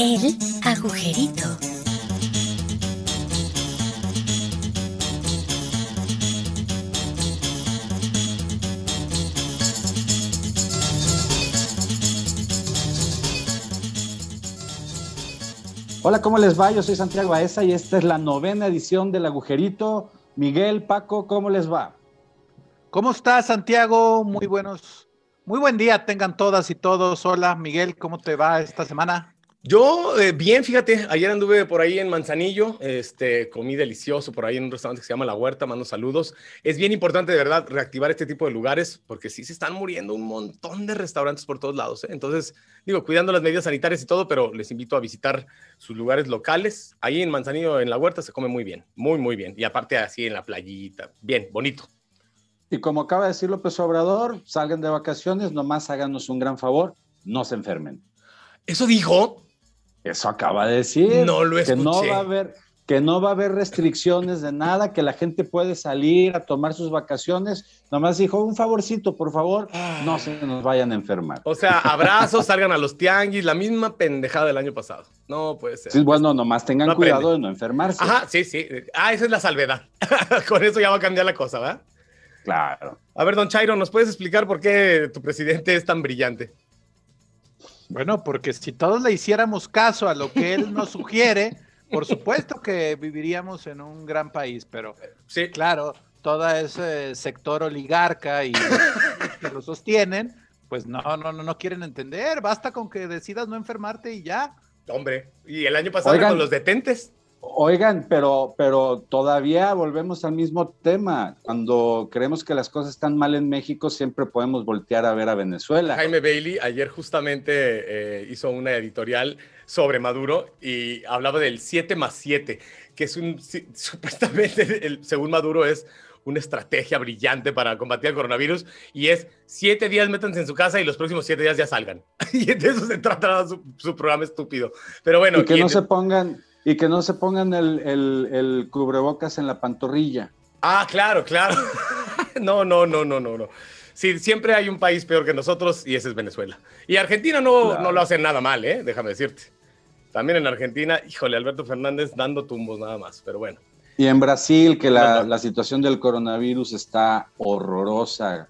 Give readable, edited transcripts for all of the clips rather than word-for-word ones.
El agujerito. Hola, ¿cómo les va? Yo soy Santiago Baeza y esta es la 9ª edición del Agujerito. Miguel, Paco, ¿cómo les va? ¿Cómo estás, Santiago? Muy buen día tengan todas y todos. Hola, Miguel, ¿cómo te va esta semana? Yo, bien, fíjate, ayer anduve por ahí en Manzanillo, comí delicioso por ahí en un restaurante que se llama La Huerta, mando saludos. Es bien importante, de verdad, reactivar este tipo de lugares, porque sí se están muriendo un montón de restaurantes por todos lados, ¿eh? Entonces, digo, cuidando las medidas sanitarias y todo, pero les invito a visitar sus lugares locales. Ahí en Manzanillo, en La Huerta, se come muy bien, muy bien. Y aparte así en la playita, bien, bonito. Y como acaba de decir López Obrador, salgan de vacaciones, nomás háganos un gran favor, no se enfermen. ¿Eso dijo? Eso acaba de decir. No lo escuché. Que no va a haber restricciones de nada, que la gente puede salir a tomar sus vacaciones. Nomás dijo, un favorcito, por favor, no se nos vayan a enfermar. O sea, abrazos, salgan a los tianguis, la misma pendejada del año pasado. No puede ser. Sí, bueno, nomás tengan cuidado de no enfermarse. Ajá, sí. Esa es la salvedad. Con eso ya va a cambiar la cosa, ¿verdad? Claro. A ver, don Chairo, ¿nos puedes explicar por qué tu presidente es tan brillante? Bueno, porque si todos le hiciéramos caso a lo que él nos sugiere, por supuesto que viviríamos en un gran país, pero sí, claro, todo ese sector oligarca y los que lo sostienen, pues no quieren entender. Basta con que decidas no enfermarte y ya. Hombre, y el año pasado con los detentes. Oigan, pero todavía volvemos al mismo tema. Cuando creemos que las cosas están mal en México, siempre podemos voltear a ver a Venezuela. Jaime Bailey ayer justamente hizo una editorial sobre Maduro y hablaba del 7+7, que es supuestamente, según Maduro, es una estrategia brillante para combatir el coronavirus, y es 7 días métanse en su casa y los próximos 7 días ya salgan. Y de eso se trata su programa estúpido. Pero bueno. Y que no se pongan el cubrebocas en la pantorrilla. Ah, claro. No. Sí, siempre hay un país peor que nosotros y ese es Venezuela. Y Argentina no lo hace nada mal, déjame decirte. También en Argentina, híjole, Alberto Fernández dando tumbos nada más, pero bueno. Y en Brasil, que la situación del coronavirus está horrorosa,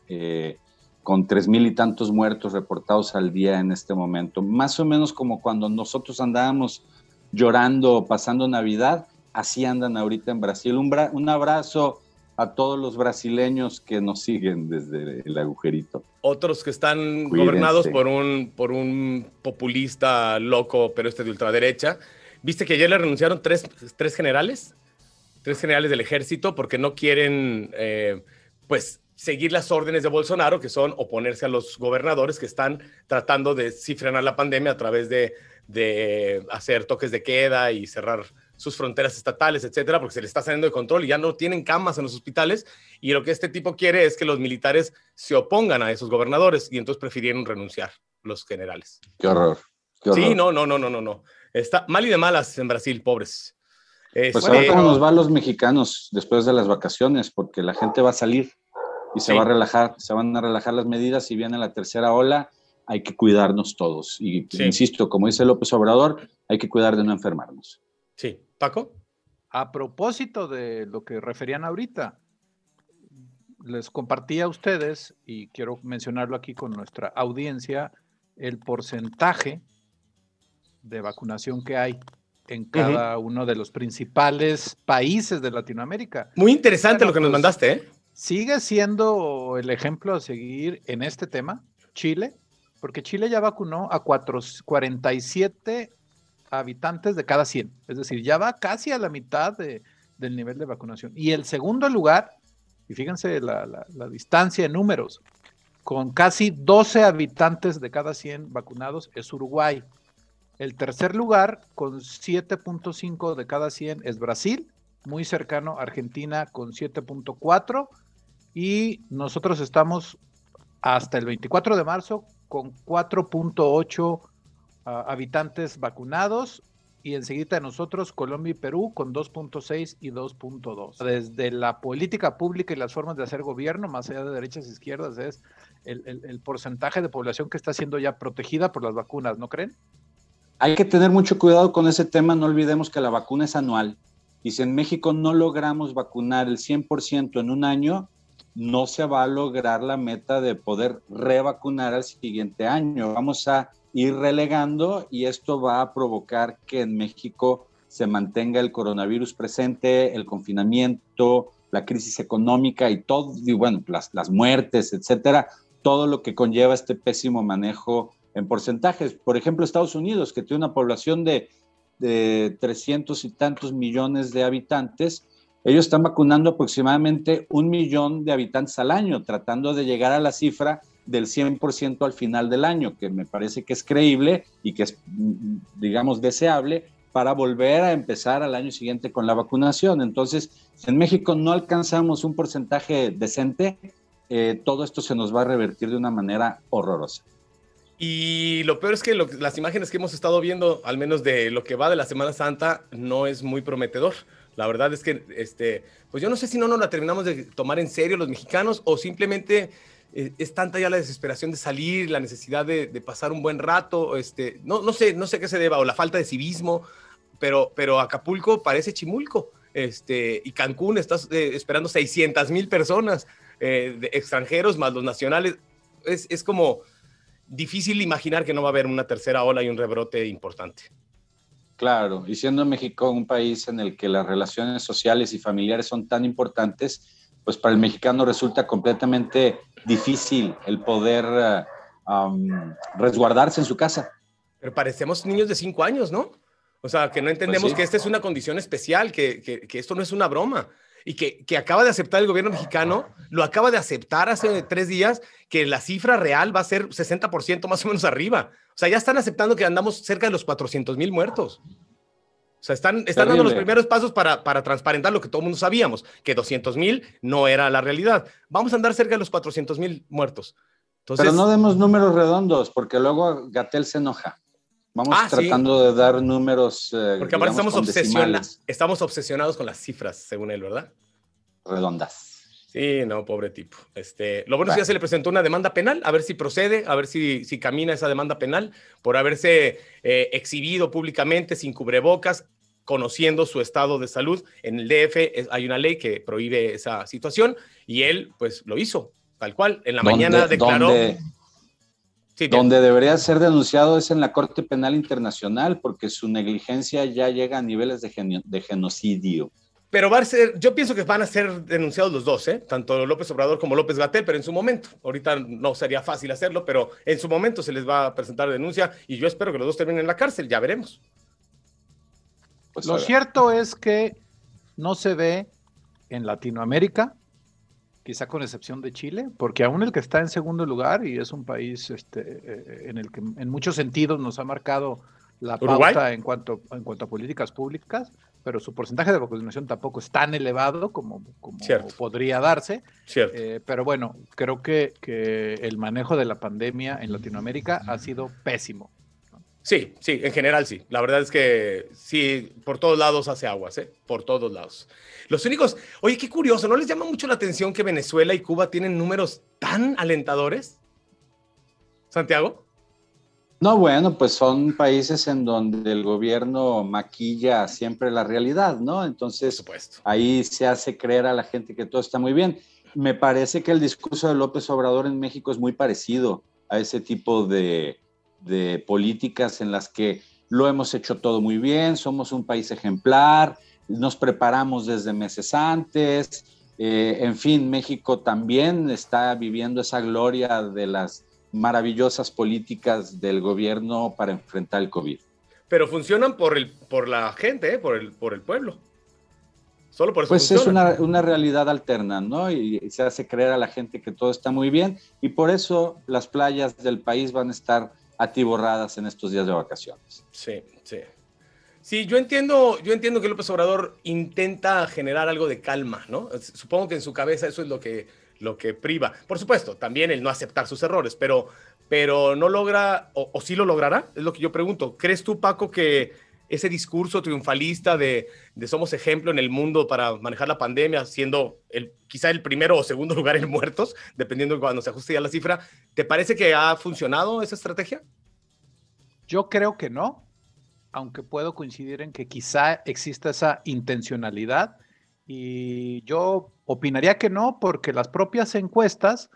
con 3,000 y tantos muertos reportados al día en este momento. Más o menos como cuando nosotros andábamos llorando, pasando Navidad, así andan ahorita en Brasil. Un abrazo a todos los brasileños que nos siguen desde el agujerito. Otros que están Cuídense. Gobernados por un populista loco, pero de ultraderecha. ¿Viste que ayer le renunciaron tres generales? 3 generales del ejército porque no quieren, seguir las órdenes de Bolsonaro, que son oponerse a los gobernadores que están tratando de frenar la pandemia a través de hacer toques de queda y cerrar sus fronteras estatales, etcétera, porque se les está saliendo de control y ya no tienen camas en los hospitales, y lo que este tipo quiere es que los militares se opongan a esos gobernadores, y entonces prefirieron renunciar los generales. Qué horror. Sí, no. Está mal y de malas en Brasil, pobres. Pues a ver cómo nos va a los mexicanos después de las vacaciones, porque la gente va a salir y se va a relajar, se van a relajar las medidas y viene la tercera ola. Hay que cuidarnos todos. Y insisto, como dice López Obrador, hay que cuidar de no enfermarnos. Sí. ¿Paco? A propósito de lo que referían ahorita, les compartí a ustedes, y quiero mencionarlo aquí con nuestra audiencia, el porcentaje de vacunación que hay en cada uno de los principales países de Latinoamérica. Muy interesante lo que nos mandaste, ¿eh? Sigue siendo el ejemplo a seguir en este tema, Chile, porque Chile ya vacunó a 47 habitantes de cada 100, es decir, ya va casi a la mitad del nivel de vacunación. Y el segundo lugar, y fíjense la distancia en números, con casi 12 habitantes de cada 100 vacunados, es Uruguay. El tercer lugar, con 7.5 de cada 100, es Brasil, muy cercano a Argentina con 7.4, y nosotros estamos hasta el 24 de marzo con 4.8 habitantes vacunados, y enseguida de nosotros Colombia y Perú con 2.6 y 2.2. Desde la política pública y las formas de hacer gobierno, más allá de derechas e izquierdas, es el porcentaje de población que está siendo ya protegida por las vacunas, ¿no creen? Hay que tener mucho cuidado con ese tema, no olvidemos que la vacuna es anual y si en México no logramos vacunar el 100% en un año, no se va a lograr la meta de poder revacunar al siguiente año. Vamos a ir relegando y esto va a provocar que en México se mantenga el coronavirus presente, el confinamiento, la crisis económica y todo, y bueno, las muertes, etcétera, todo lo que conlleva este pésimo manejo en porcentajes. Por ejemplo, Estados Unidos, que tiene una población de 300 y tantos millones de habitantes, ellos están vacunando aproximadamente 1 millón de habitantes al año, tratando de llegar a la cifra del 100% al final del año, que me parece que es creíble y que es, digamos, deseable para volver a empezar al año siguiente con la vacunación. Entonces, si en México no alcanzamos un porcentaje decente, todo esto se nos va a revertir de una manera horrorosa. Y lo peor es que las imágenes que hemos estado viendo, al menos de lo que va de la Semana Santa, no es muy prometedor. La verdad es que, pues yo no sé si no nos la terminamos de tomar en serio los mexicanos o simplemente es tanta ya la desesperación de salir, la necesidad de pasar un buen rato, no sé qué se deba, o la falta de civismo, pero Acapulco parece Chimulco, y Cancún está esperando 600,000 personas, de extranjeros más los nacionales. Es como difícil imaginar que no va a haber una tercera ola y un rebrote importante. Claro, y siendo México un país en el que las relaciones sociales y familiares son tan importantes, pues para el mexicano resulta completamente difícil el poder resguardarse en su casa. Pero parecemos niños de 5 años, ¿no? O sea, que no entendemos Pues sí, que esta es una condición especial, que esto no es una broma. Y que acaba de aceptar el gobierno mexicano, lo acaba de aceptar hace 3 días, que la cifra real va a ser 60% más o menos arriba. O sea, ya están aceptando que andamos cerca de los 400,000 muertos. O sea, están dando los primeros pasos para transparentar lo que todo el mundo sabíamos, que 200,000 no era la realidad. Vamos a andar cerca de los 400,000 muertos. Entonces, pero no demos números redondos, porque luego Gatell se enoja. Vamos tratando de dar números, porque aparte digamos, estamos obsesionados con las cifras, según él, ¿verdad? Redondas. Sí, no, pobre tipo. Lo bueno es que ya se le presentó una demanda penal, a ver si procede, a ver si camina esa demanda penal por haberse exhibido públicamente sin cubrebocas, conociendo su estado de salud. En el DF hay una ley que prohíbe esa situación y él, pues, lo hizo, tal cual. En la mañana declaró... Donde debería ser denunciado es en la Corte Penal Internacional, porque su negligencia ya llega a niveles de genocidio. Pero yo pienso que van a ser denunciados los dos, tanto López Obrador como López-Gatell, pero en su momento. Ahorita no sería fácil hacerlo, pero en su momento se les va a presentar denuncia y yo espero que los dos terminen en la cárcel, ya veremos. Pues lo cierto es que no se ve en Latinoamérica, quizá con excepción de Chile, porque aún el que está en segundo lugar, y es un país en el que en muchos sentidos nos ha marcado la pauta en cuanto a políticas públicas, pero su porcentaje de vacunación tampoco es tan elevado como podría darse. Pero bueno, creo que el manejo de la pandemia en Latinoamérica ha sido pésimo. Sí, en general sí. La verdad es que sí, por todos lados hace aguas, por todos lados. Los únicos, oye, qué curioso, ¿no les llama mucho la atención que Venezuela y Cuba tienen números tan alentadores? ¿Santiago? No, bueno, pues son países en donde el gobierno maquilla siempre la realidad, ¿no? Entonces, ahí se hace creer a la gente que todo está muy bien. Me parece que el discurso de López Obrador en México es muy parecido a ese tipo de políticas en las que lo hemos hecho todo muy bien, somos un país ejemplar, nos preparamos desde meses antes, en fin, México también está viviendo esa gloria de las maravillosas políticas del gobierno para enfrentar el COVID. Pero funcionan por la gente, por el pueblo. Solo por eso pues funciona. Es una realidad alterna, ¿no? Y se hace creer a la gente que todo está muy bien y por eso las playas del país van a estar atiborradas en estos días de vacaciones. Sí. Sí, yo entiendo que López Obrador intenta generar algo de calma, ¿no? Supongo que en su cabeza eso es lo que priva. Por supuesto, también el no aceptar sus errores, pero no logra, o sí lo logrará, es lo que yo pregunto. ¿Crees tú, Paco, que ese discurso triunfalista de somos ejemplo en el mundo para manejar la pandemia, siendo quizá el primero o segundo lugar en muertos, dependiendo de cuando se ajuste ya la cifra, ¿te parece que ha funcionado esa estrategia? Yo creo que no, aunque puedo coincidir en que quizá exista esa intencionalidad, y yo opinaría que no, porque las propias encuestas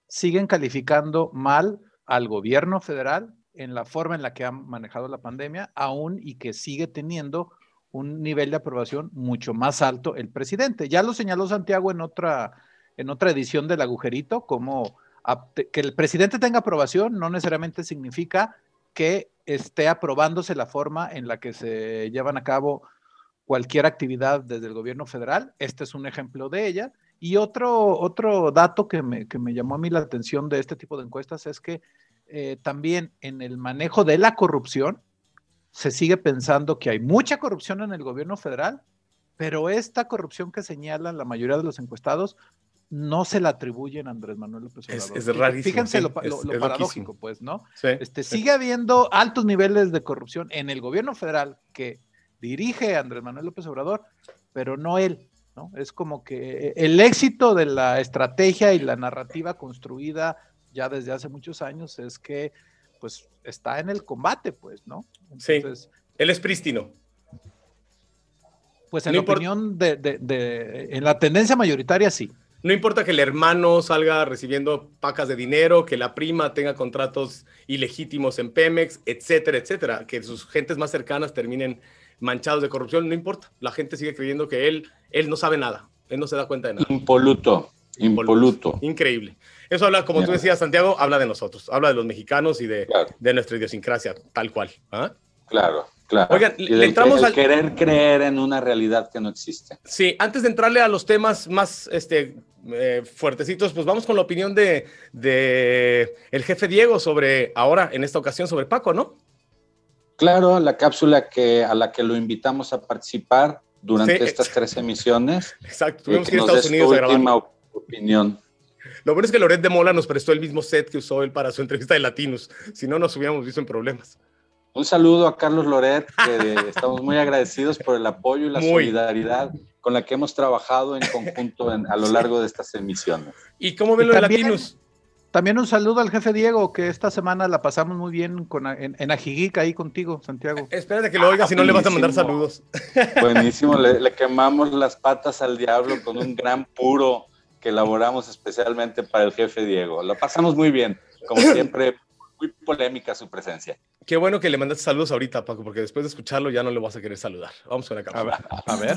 siguen calificando mal al gobierno federal en la forma en la que han manejado la pandemia, aún y que sigue teniendo un nivel de aprobación mucho más alto el presidente. Ya lo señaló Santiago en otra edición del Agujerito, como que el presidente tenga aprobación no necesariamente significa que esté aprobándose la forma en la que se llevan a cabo cualquier actividad desde el gobierno federal. Este es un ejemplo de ella. Y otro dato que me llamó a mí la atención de este tipo de encuestas es que también en el manejo de la corrupción se sigue pensando que hay mucha corrupción en el gobierno federal, pero esta corrupción que señalan la mayoría de los encuestados no se la atribuyen a Andrés Manuel López Obrador. Es rarísimo. Fíjense sí, lo es paradójico, loquísimo. pues, ¿no? Sí, sí. Sí. Sigue habiendo altos niveles de corrupción en el gobierno federal que dirige a Andrés Manuel López Obrador, pero no él, ¿no? Es como que el éxito de la estrategia y la narrativa construida ya desde hace muchos años es que, pues, está en el combate, pues, ¿no? Entonces, sí, él es prístino. Pues en la opinión en la tendencia mayoritaria, sí. No importa que el hermano salga recibiendo pacas de dinero, que la prima tenga contratos ilegítimos en Pemex, etcétera, etcétera, que sus gentes más cercanas terminen manchados de corrupción, no importa. La gente sigue creyendo que él no sabe nada, él no se da cuenta de nada. Impoluto. Increíble. Eso habla, como tú decías, Santiago, habla de nosotros, habla de los mexicanos y de nuestra idiosincrasia, tal cual. ¿Ah? Claro. Oigan, le entramos al querer creer en una realidad que no existe. Sí, antes de entrarle a los temas más fuertecitos, pues vamos con la opinión de el jefe Diego sobre, ahora, en esta ocasión, sobre Paco, ¿no? Claro, la cápsula a la que lo invitamos a participar durante estas 3 emisiones. Exacto, tuvimos que ir a Estados Unidos a grabar. Última opinión. Lo bueno es que Loret de Mola nos prestó el mismo set que usó él para su entrevista de Latinos, si no nos hubiéramos visto en problemas. Un saludo a Carlos Loret, que estamos muy agradecidos por el apoyo y la solidaridad con la que hemos trabajado en conjunto a lo largo de estas emisiones. ¿Y cómo ven lo de Latinos? También un saludo al jefe Diego, que esta semana la pasamos muy bien en Ajijic, ahí contigo, Santiago. Espérate que lo oiga, si no le vas a mandar saludos. Buenísimo, le quemamos las patas al diablo con un gran puro que elaboramos especialmente para el jefe Diego. Lo pasamos muy bien, como siempre, muy polémica su presencia. Qué bueno que le mandaste saludos ahorita, Paco, porque después de escucharlo ya no le vas a querer saludar. Vamos con la cápsula. A ver.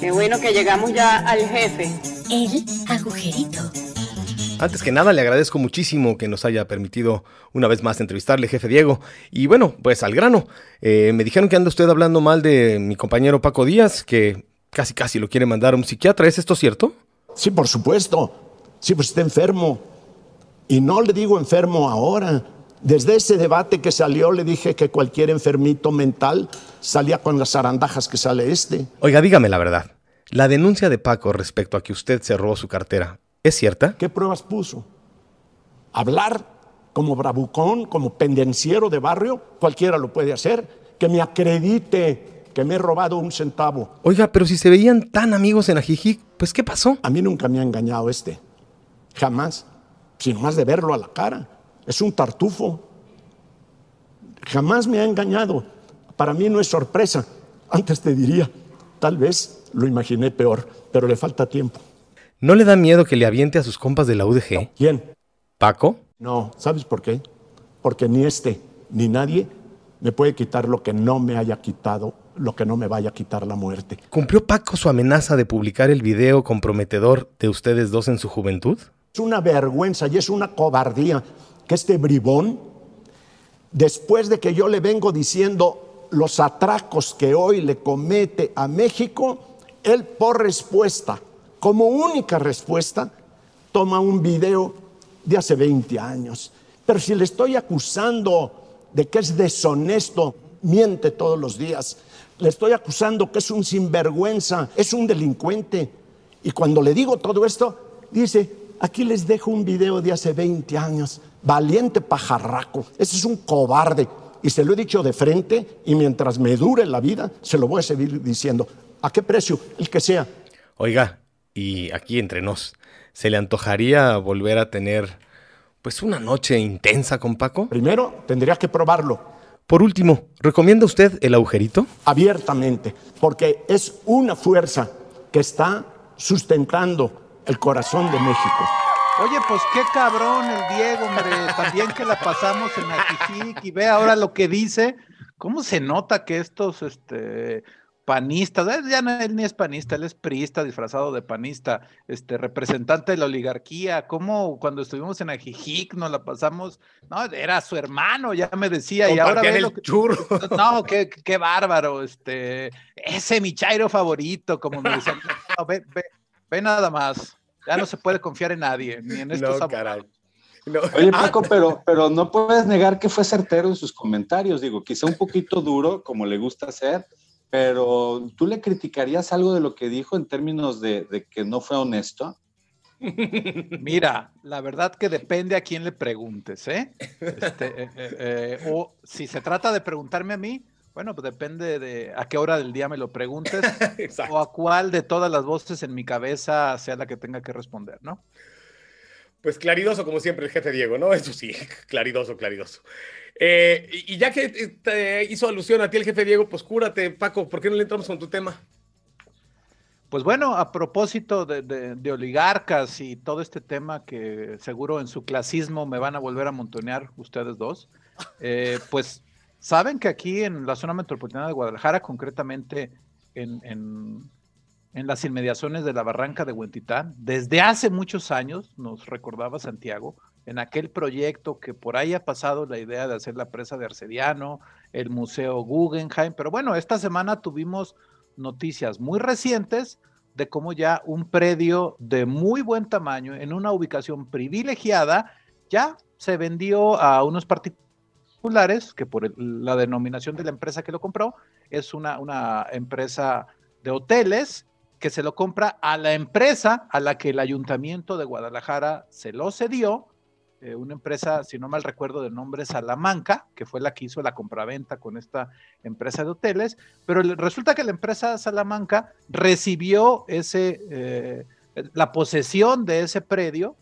Qué bueno que llegamos ya al jefe. El agujerito. Antes que nada, le agradezco muchísimo que nos haya permitido una vez más entrevistarle, jefe Diego. Y bueno, pues al grano. Me dijeron que anda usted hablando mal de mi compañero Paco Díaz, que casi lo quiere mandar a un psiquiatra. ¿Es esto cierto? Sí, por supuesto. Sí, pues está enfermo. Y no le digo enfermo ahora. Desde ese debate que salió le dije que cualquier enfermito mental salía con las zarandajas que sale este. Oiga, dígame la verdad. La denuncia de Paco respecto a que usted se robó su cartera, ¿es cierta? ¿Qué pruebas puso? Hablar como bravucón, como pendenciero de barrio, cualquiera lo puede hacer. Que me acredite que me he robado un centavo. Oiga, pero si se veían tan amigos en Ajijic, pues ¿qué pasó? A mí nunca me ha engañado jamás. Sino más de verlo a la cara. Es un tartufo. Jamás me ha engañado. Para mí no es sorpresa. Antes te diría, tal vez lo imaginé peor, pero le falta tiempo. ¿No le da miedo que le aviente a sus compas de la UDG? ¿Quién? ¿Paco? No, ¿sabes por qué? Porque ni ni nadie me puede quitar lo que no me haya quitado, lo que no me vaya a quitar la muerte. ¿Cumplió Paco su amenaza de publicar el video comprometedor de ustedes dos en su juventud? Es una vergüenza y es una cobardía que este bribón, después de que yo le vengo diciendo los atracos que hoy le comete a México, él por respuesta, como única respuesta, toma un video de hace 20 años. Pero si le estoy acusando de que es deshonesto, miente todos los días, le estoy acusando que es un sinvergüenza, es un delincuente. Y cuando le digo todo esto, dice... Aquí les dejo un video de hace 20 años. Valiente pajarraco. Ese es un cobarde. Y se lo he dicho de frente y mientras me dure la vida, se lo voy a seguir diciendo. ¿A qué precio? El que sea. Oiga, y aquí entre nos, ¿se le antojaría volver a tener, pues, una noche intensa con Paco? Primero, tendría que probarlo. Por último, ¿recomienda usted el agujerito? Abiertamente, porque es una fuerza que está sustentando el corazón de México. Oye, pues qué cabrón el Diego, hombre, también que la pasamos en Ajijic y ve ahora lo que dice, cómo se nota que estos panistas, ya no, él ni es panista, él es priista disfrazado de panista, representante de la oligarquía, como cuando estuvimos en Ajijic nos la pasamos, no, era su hermano, ya me decía, y ahora ve lo que... churro. No, qué bárbaro, ese mi chairo favorito, como me decían, no, ve nada más. Ya no se puede confiar en nadie, ni en estos No, caray. No. Oye, Paco, pero no puedes negar que fue certero en sus comentarios. Digo, quizá un poquito duro, como le gusta hacer, pero ¿tú le criticarías algo de lo que dijo en términos de que no fue honesto? Mira, la verdad que depende a quién le preguntes, ¿eh? O si se trata de preguntarme a mí, bueno, pues depende de a qué hora del día me lo preguntes o a cuál de todas las voces en mi cabeza sea la que tenga que responder, ¿no? Pues claridoso, como siempre, el jefe Diego, ¿no? Eso sí, claridoso. Y ya que te hizo alusión a ti el jefe Diego, pues cúrate, Paco, ¿por qué no le entramos con tu tema? Pues bueno, a propósito de oligarcas y todo este tema que seguro en su clasismo me van a volver a montonear ustedes dos, pues saben que aquí en la zona metropolitana de Guadalajara, concretamente en las inmediaciones de la barranca de Huentitán, desde hace muchos años, nos recordaba Santiago, en aquel proyecto que por ahí ha pasado la idea de hacer la presa de Arcediano, el Museo Guggenheim, pero bueno, esta semana tuvimos noticias muy recientes de cómo ya un predio de muy buen tamaño, en una ubicación privilegiada, ya se vendió a unos particulares, que por la denominación de la empresa que lo compró, es una empresa de hoteles, que se lo compra a la empresa a la que el Ayuntamiento de Guadalajara se lo cedió, una empresa, si no mal recuerdo, de nombre Salamanca, que fue la que hizo la compraventa con esta empresa de hoteles, pero resulta que la empresa Salamanca recibió la posesión de ese predio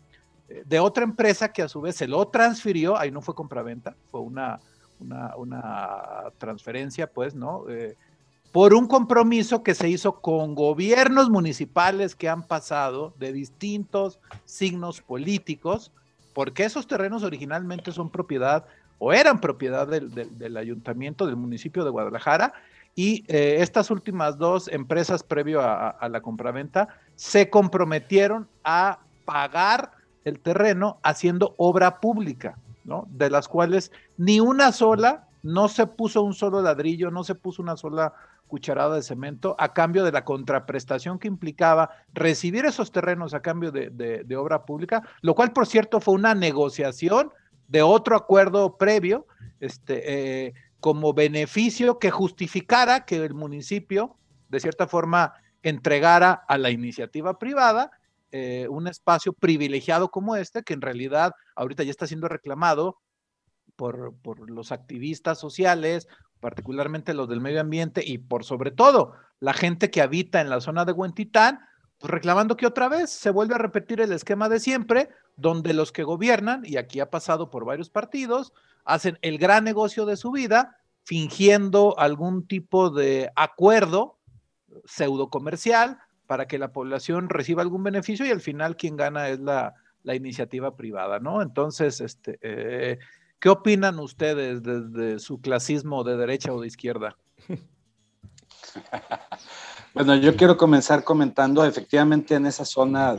de otra empresa que a su vez se lo transfirió, ahí no fue compraventa, fue una transferencia, pues, ¿no? Por un compromiso que se hizo con gobiernos municipales que han pasado de distintos signos políticos, porque esos terrenos originalmente son propiedad o eran propiedad del ayuntamiento del municipio de Guadalajara, y estas últimas dos empresas previo a la compraventa se comprometieron a pagar el terreno haciendo obra pública, ¿no? De las cuales ni una sola, no se puso un solo ladrillo, no se puso una sola cucharada de cemento a cambio de la contraprestación que implicaba recibir esos terrenos a cambio de obra pública, lo cual, por cierto, fue una negociación de otro acuerdo previo, como beneficio que justificara que el municipio, de cierta forma, entregara a la iniciativa privada un espacio privilegiado como este, que en realidad ahorita ya está siendo reclamado por los activistas sociales, particularmente los del medio ambiente, y por sobre todo la gente que habita en la zona de Huentitán, pues reclamando que otra vez se vuelve a repetir el esquema de siempre, donde los que gobiernan, y aquí ha pasado por varios partidos, hacen el gran negocio de su vida, fingiendo algún tipo de acuerdo pseudo comercial para que la población reciba algún beneficio, y al final quien gana es la iniciativa privada, ¿no? Entonces, ¿qué opinan ustedes desde su clasismo de derecha o de izquierda? Bueno, yo quiero comenzar comentando, efectivamente, en esa zona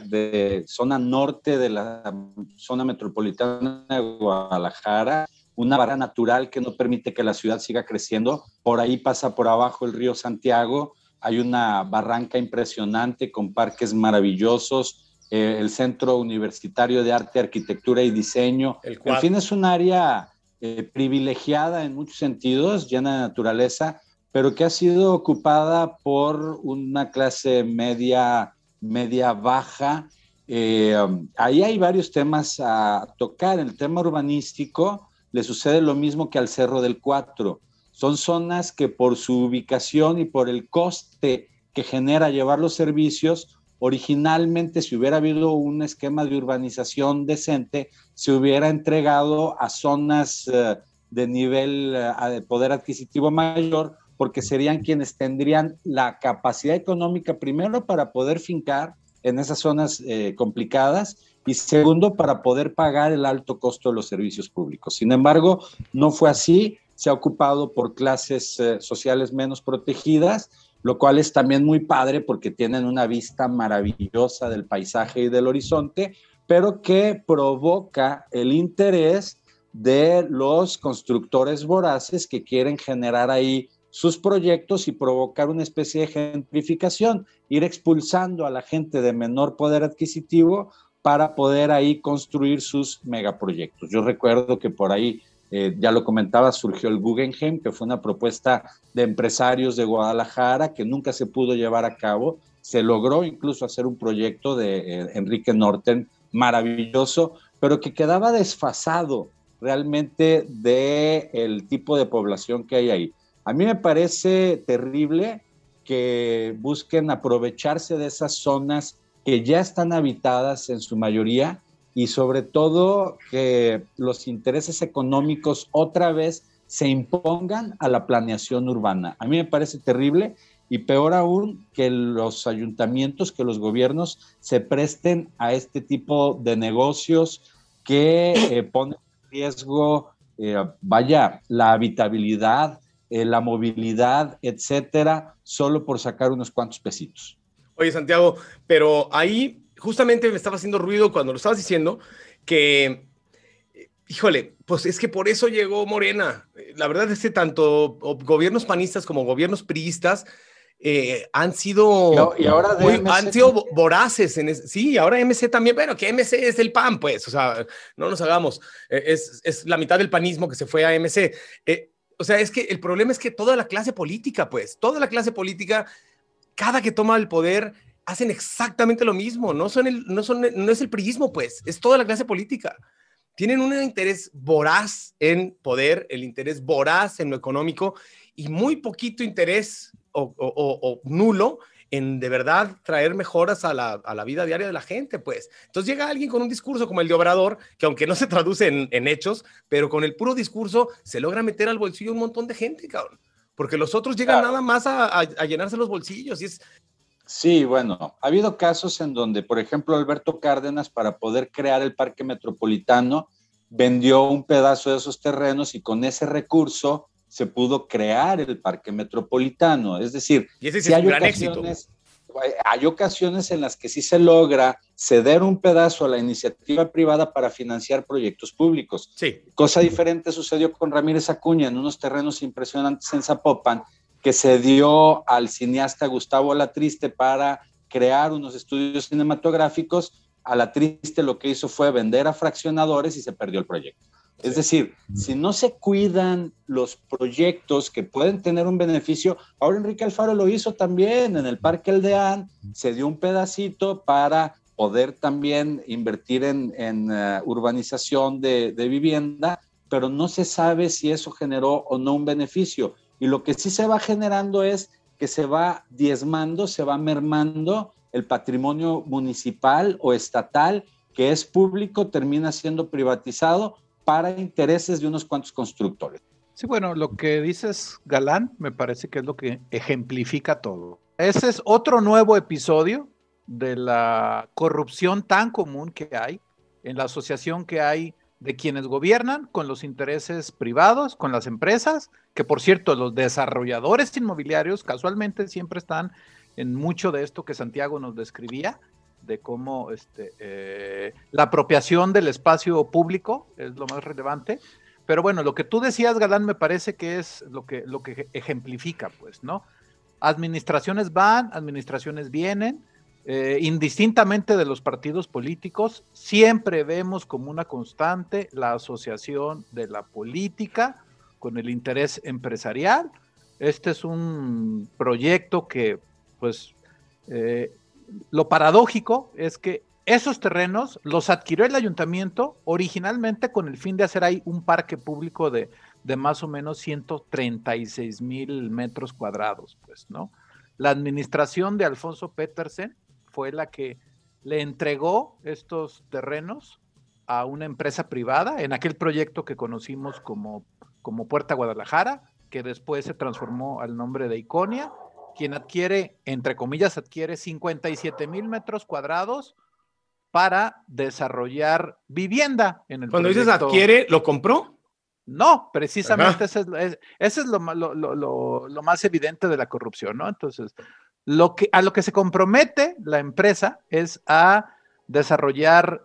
norte de la zona metropolitana de Guadalajara, una barrera natural que no permite que la ciudad siga creciendo. Por ahí pasa por abajo el río Santiago, hay una barranca impresionante con parques maravillosos, el Centro Universitario de Arte, Arquitectura y Diseño. En fin, es un área privilegiada en muchos sentidos, llena de naturaleza, pero que ha sido ocupada por una clase media baja. Ahí hay varios temas a tocar. En el tema urbanístico le sucede lo mismo que al Cerro del Cuatro. Son zonas que por su ubicación y por el coste que genera llevar los servicios, originalmente, si hubiera habido un esquema de urbanización decente, se hubiera entregado a zonas de nivel de poder adquisitivo mayor, porque serían quienes tendrían la capacidad económica, primero, para poder fincar en esas zonas complicadas, y segundo, para poder pagar el alto costo de los servicios públicos. Sin embargo, no fue así, se ha ocupado por clases sociales menos protegidas, lo cual es también muy padre porque tienen una vista maravillosa del paisaje y del horizonte, pero que provoca el interés de los constructores voraces que quieren generar ahí sus proyectos y provocar una especie de gentrificación, ir expulsando a la gente de menor poder adquisitivo para poder ahí construir sus megaproyectos. Yo recuerdo que por ahí, ya lo comentaba, surgió el Guggenheim, que fue una propuesta de empresarios de Guadalajara que nunca se pudo llevar a cabo. Se logró incluso hacer un proyecto de Enrique Norten maravilloso, pero que quedaba desfasado realmente del tipo de población que hay ahí. A mí me parece terrible que busquen aprovecharse de esas zonas que ya están habitadas en su mayoría, y sobre todo que los intereses económicos otra vez se impongan a la planeación urbana. A mí me parece terrible, y peor aún que los ayuntamientos, que los gobiernos se presten a este tipo de negocios que ponen en riesgo, la habitabilidad, la movilidad, etcétera, solo por sacar unos cuantos pesitos. Oye, Santiago, pero ahí justamente me estaba haciendo ruido cuando lo estabas diciendo que, híjole, pues es que por eso llegó Morena. La verdad es que tanto gobiernos panistas como gobiernos priistas han sido, y ahora de han sido voraces. Sí, ahora MC también, pero que MC es el PAN, pues, o sea, no nos hagamos. Es la mitad del panismo que se fue a MC. O sea, es que el problema es que toda la clase política, pues, toda la clase política, cada que toma el poder, hacen exactamente lo mismo. No es el priismo, pues, es toda la clase política. Tienen un interés voraz en poder, el interés voraz en lo económico, y muy poquito interés o nulo en de verdad traer mejoras a la vida diaria de la gente, pues. Entonces llega alguien con un discurso como el de Obrador, que aunque no se traduce en hechos, pero con el puro discurso se logra meter al bolsillo un montón de gente, cabrón. Porque los otros llegan nada más a llenarse los bolsillos. Sí, bueno, ha habido casos en donde, por ejemplo, Alberto Cárdenas, para poder crear el Parque Metropolitano, vendió un pedazo de esos terrenos, y con ese recurso se pudo crear el Parque Metropolitano. Es decir, y ese sí es un gran éxito. Hay ocasiones en las que sí se logra ceder un pedazo a la iniciativa privada para financiar proyectos públicos. Sí. Cosa diferente sucedió con Ramírez Acuña en unos terrenos impresionantes en Zapopan, que se dio al cineasta Gustavo Alatriste para crear unos estudios cinematográficos. Alatriste lo que hizo fue vender a fraccionadores y se perdió el proyecto. Sí. Es decir, si no se cuidan los proyectos que pueden tener un beneficio, ahora Enrique Alfaro lo hizo también en el Parque Aldeán, se dio un pedacito para poder también invertir en urbanización de vivienda, pero no se sabe si eso generó o no un beneficio. Y lo que sí se va generando es que se va diezmando, se va mermando el patrimonio municipal o estatal, que es público, termina siendo privatizado para intereses de unos cuantos constructores. Sí, bueno, lo que dices, Galán, me parece que es lo que ejemplifica todo. Ese es otro nuevo episodio de la corrupción tan común que hay, en la asociación que hay de quienes gobiernan con los intereses privados, con las empresas, que por cierto, los desarrolladores inmobiliarios casualmente siempre están en mucho de esto que Santiago nos describía, de cómo la apropiación del espacio público es lo más relevante. Pero bueno, lo que tú decías, Galán, me parece que es lo que ejemplifica, pues, ¿no? Administraciones van, administraciones vienen, indistintamente de los partidos políticos, siempre vemos como una constante la asociación de la política con el interés empresarial. Este es un proyecto que, pues, lo paradójico es que esos terrenos los adquirió el ayuntamiento originalmente con el fin de hacer ahí un parque público de más o menos 136,000 metros cuadrados, pues, ¿no? La administración de Alfonso Petersen fue la que le entregó estos terrenos a una empresa privada en aquel proyecto que conocimos como como Puerta Guadalajara, que después se transformó al nombre de Iconia, quien adquiere, entre comillas, 57,000 metros cuadrados para desarrollar vivienda en el Cuando dices proyecto. adquiere, ¿lo compró? No, precisamente Ajá. ese es lo más evidente de la corrupción, ¿no? Entonces, a lo que se compromete la empresa es a desarrollar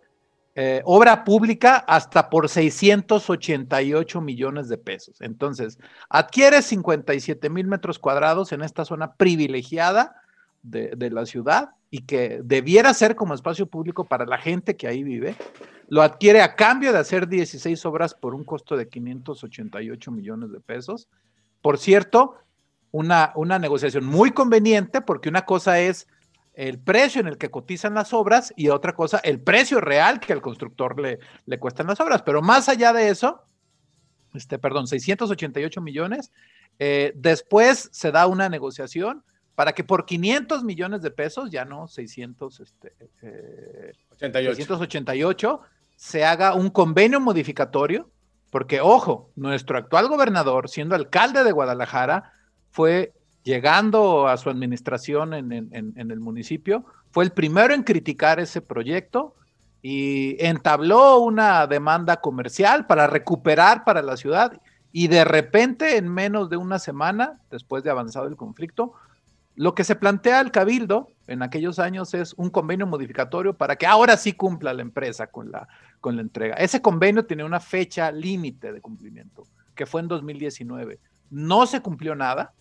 obra pública hasta por 688 millones de pesos. Entonces, adquiere 57,000 metros cuadrados en esta zona privilegiada de la ciudad y que debiera ser como espacio público para la gente que ahí vive. Lo adquiere a cambio de hacer 16 obras por un costo de 588 millones de pesos. Por cierto, una negociación muy conveniente, porque una cosa es el precio en el que cotizan las obras y otra cosa, el precio real que al constructor le cuestan las obras. Pero más allá de eso, 688 millones, después se da una negociación para que por 500 millones de pesos, ya no 688, se haga un convenio modificatorio, porque, ojo, nuestro actual gobernador, siendo alcalde de Guadalajara, fue llegando a su administración en el municipio, fue el primero en criticar ese proyecto y entabló una demanda comercial para recuperar para la ciudad, y de repente, en menos de una semana, después de avanzado el conflicto, lo que se plantea al Cabildo en aquellos años es un convenio modificatorio para que ahora sí cumpla la empresa con la entrega. Ese convenio tiene una fecha límite de cumplimiento, que fue en 2019. No se cumplió nada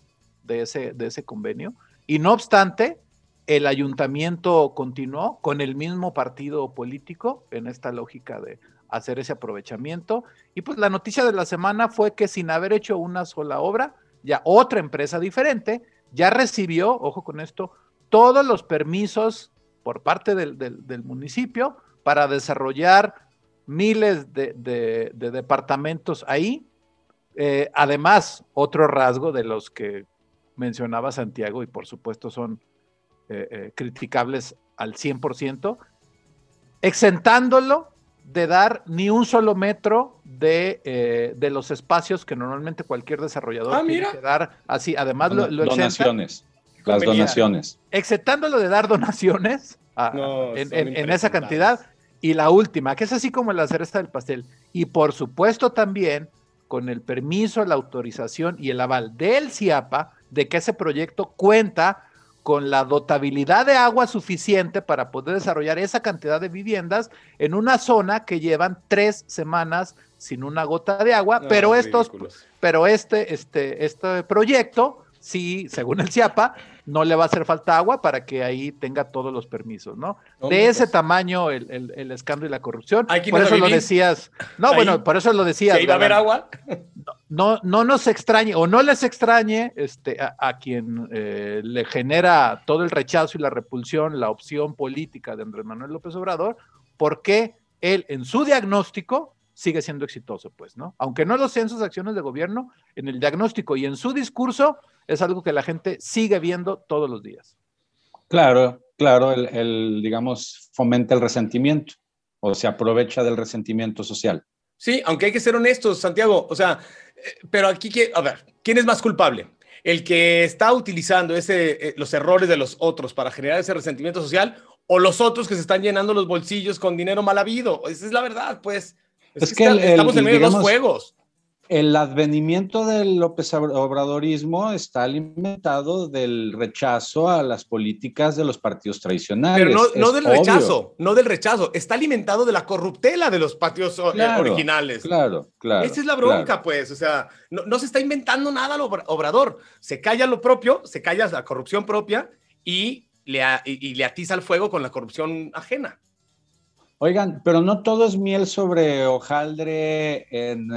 de ese convenio, y no obstante, el ayuntamiento continuó con el mismo partido político en esta lógica de hacer ese aprovechamiento. Y pues la noticia de la semana fue que, sin haber hecho una sola obra, ya otra empresa diferente ya recibió, ojo con esto, todos los permisos por parte del municipio para desarrollar miles de departamentos ahí. Además, otro rasgo de los que mencionaba Santiago, y por supuesto son criticables al 100%, exentándolo de dar ni un solo metro de los espacios que normalmente cualquier desarrollador tiene que dar. Así, además lo donaciones, las donaciones. Exentándolo de dar donaciones en esa cantidad. Y la última, que es así como la cereza del pastel, y por supuesto también con el permiso, la autorización y el aval del CIAPA de que ese proyecto cuenta con la dotabilidad de agua suficiente para poder desarrollar esa cantidad de viviendas en una zona que llevan 3 semanas sin una gota de agua, no, pero este proyecto, sí, según el CIAPA, no le va a hacer falta agua para que ahí tenga todos los permisos, ¿no? De ese tamaño el escándalo y la corrupción. Por eso lo decías. No, ahí, bueno, por eso lo decías. ¿Se iba a haber agua? No nos extrañe, o no les extrañe a quien le genera todo el rechazo y la repulsión, la opción política de Andrés Manuel López Obrador, porque él en su diagnóstico sigue siendo exitoso, pues, ¿no? Aunque no lo sea en sus acciones de gobierno, en el diagnóstico y en su discurso es algo que la gente sigue viendo todos los días. Claro, digamos, fomenta el resentimiento o se aprovecha del resentimiento social. Sí, aunque hay que ser honestos, Santiago, o sea, pero aquí, a ver, ¿quién es más culpable? ¿El que está utilizando los errores de los otros para generar ese resentimiento social, o los otros que se están llenando los bolsillos con dinero mal habido? Esa es la verdad, pues. Es que estamos en medio de dos juegos. El advenimiento del López Obradorismo está alimentado del rechazo a las políticas de los partidos tradicionales. Pero no del rechazo, está alimentado de la corruptela de los partidos originales. Claro. Esa es la bronca, pues, o sea, no se está inventando nada lo Obrador, se calla lo propio, se calla la corrupción propia y le atiza el fuego con la corrupción ajena. Oigan, pero no todo es miel sobre hojaldre en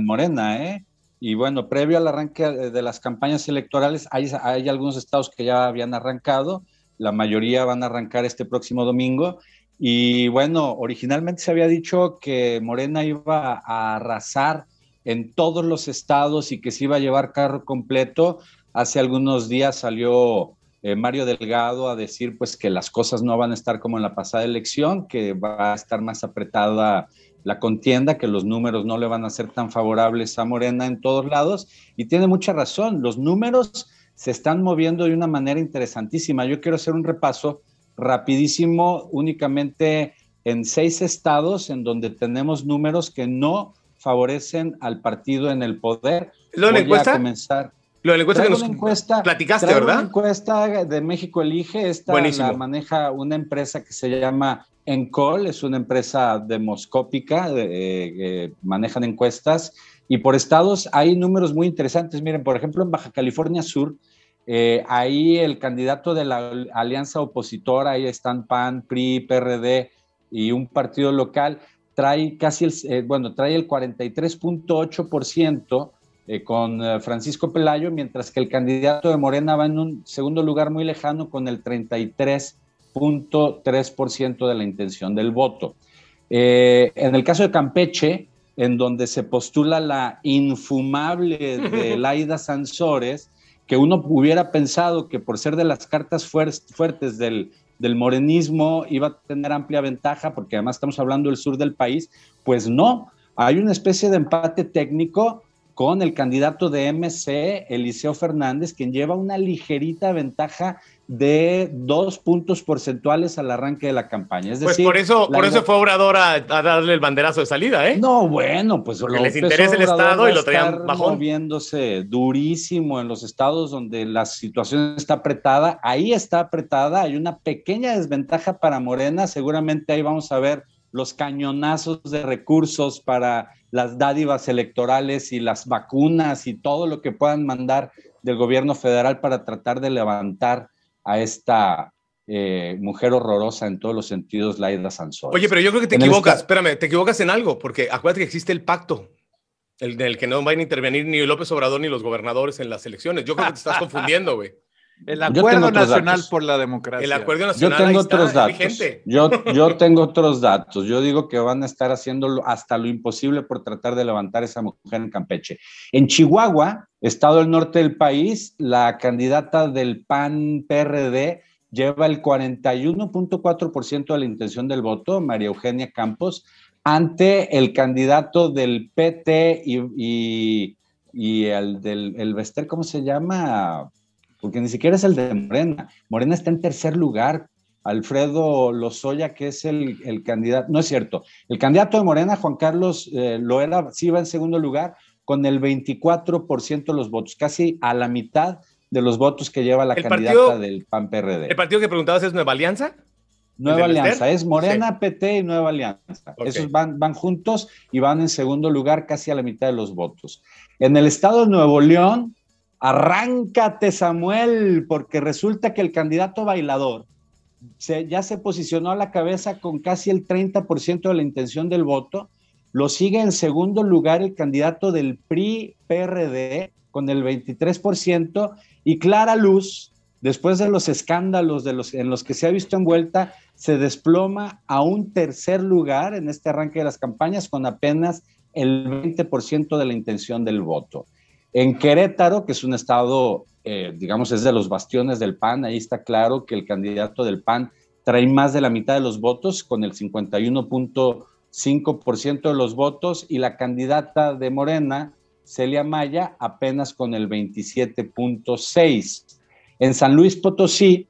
Morena, ¿eh? Y bueno, previo al arranque de las campañas electorales, hay algunos estados que ya habían arrancado, la mayoría van a arrancar este próximo domingo, y bueno, originalmente se había dicho que Morena iba a arrasar en todos los estados y que se iba a llevar carro completo. Hace algunos días salió Mario Delgado a decir pues que las cosas no van a estar como en la pasada elección, que va a estar más apretada la contienda, que los números no le van a ser tan favorables a Morena en todos lados, y tiene mucha razón, los números se están moviendo de una manera interesantísima. Yo quiero hacer un repaso rapidísimo, únicamente en 6 estados en donde tenemos números que no favorecen al partido en el poder. ¿Lo de la encuesta? Voy a comenzar. Lo de la encuesta que nos platicaste, ¿verdad? Una encuesta de México Elige, la maneja una empresa que se llama Encol, es una empresa demoscópica, manejan encuestas, y por estados hay números muy interesantes. Miren, por ejemplo, en Baja California Sur, ahí el candidato de la alianza opositora, ahí están PAN, PRI, PRD y un partido local, trae casi trae el 43.8%, con Francisco Pelayo, mientras que el candidato de Morena va en un segundo lugar muy lejano con el 33.3% de la intención del voto. En el caso de Campeche, en donde se postula la infumable de Laida Sansores, que uno hubiera pensado que por ser de las cartas fuertes del morenismo iba a tener amplia ventaja, porque además estamos hablando del sur del país, pues no, hay una especie de empate técnico con el candidato de MC, Eliseo Fernández, quien lleva una ligerita ventaja de 2 puntos porcentuales al arranque de la campaña. Es decir, por eso fue Obrador a darle el banderazo de salida, ¿eh? No, bueno, pues porque les interesa el Estado y lo traían bajón. Moviéndose durísimo en los estados donde la situación está apretada. Ahí está apretada, hay una pequeña desventaja para Morena. Seguramente ahí vamos a ver los cañonazos de recursos para las dádivas electorales y las vacunas y todo lo que puedan mandar del gobierno federal para tratar de levantar a esta mujer horrorosa en todos los sentidos, Laida Sansores. Oye, pero yo creo que te equivocas, te equivocas en algo, porque acuérdate que existe el pacto, del que no van a intervenir ni López Obrador ni los gobernadores en las elecciones. Yo creo que te estás confundiendo, güey. El Acuerdo Nacional por la Democracia. El Acuerdo Nacional, yo tengo otros datos. Vigente. Yo tengo otros datos. Yo digo que van a estar haciendo hasta lo imposible por tratar de levantar a esa mujer en Campeche. En Chihuahua, estado del norte del país, la candidata del PAN-PRD lleva el 41.4% de la intención del voto, María Eugenia Campos, ante el candidato del PT y el del Bester, ¿cómo se llama? Porque ni siquiera es el de Morena. Morena está en tercer lugar. Alfredo Lozoya, que es el candidato, no es cierto, el candidato de Morena, Juan Carlos Loera, sí va en segundo lugar con el 24% de los votos, casi a la mitad de los votos que lleva la candidata del PAN-PRD. ¿El partido que preguntabas es Nueva Alianza? Nueva Alianza, es Morena, sí. PT y Nueva Alianza. Okay. Esos van juntos y van en segundo lugar casi a la mitad de los votos. En el estado de Nuevo León, arráncate, Samuel, porque resulta que el candidato bailador ya se posicionó a la cabeza con casi el 30% de la intención del voto. Lo sigue en segundo lugar el candidato del PRI-PRD con el 23%, y Clara Luz, después de los escándalos en los que se ha visto envuelta, se desploma a un tercer lugar en este arranque de las campañas con apenas el 20% de la intención del voto. En Querétaro, que es un estado, digamos, es de los bastiones del PAN, ahí está claro que el candidato del PAN trae más de la mitad de los votos, con el 51.5% de los votos, y la candidata de Morena, Celia Maya, apenas con el 27.6%. En San Luis Potosí,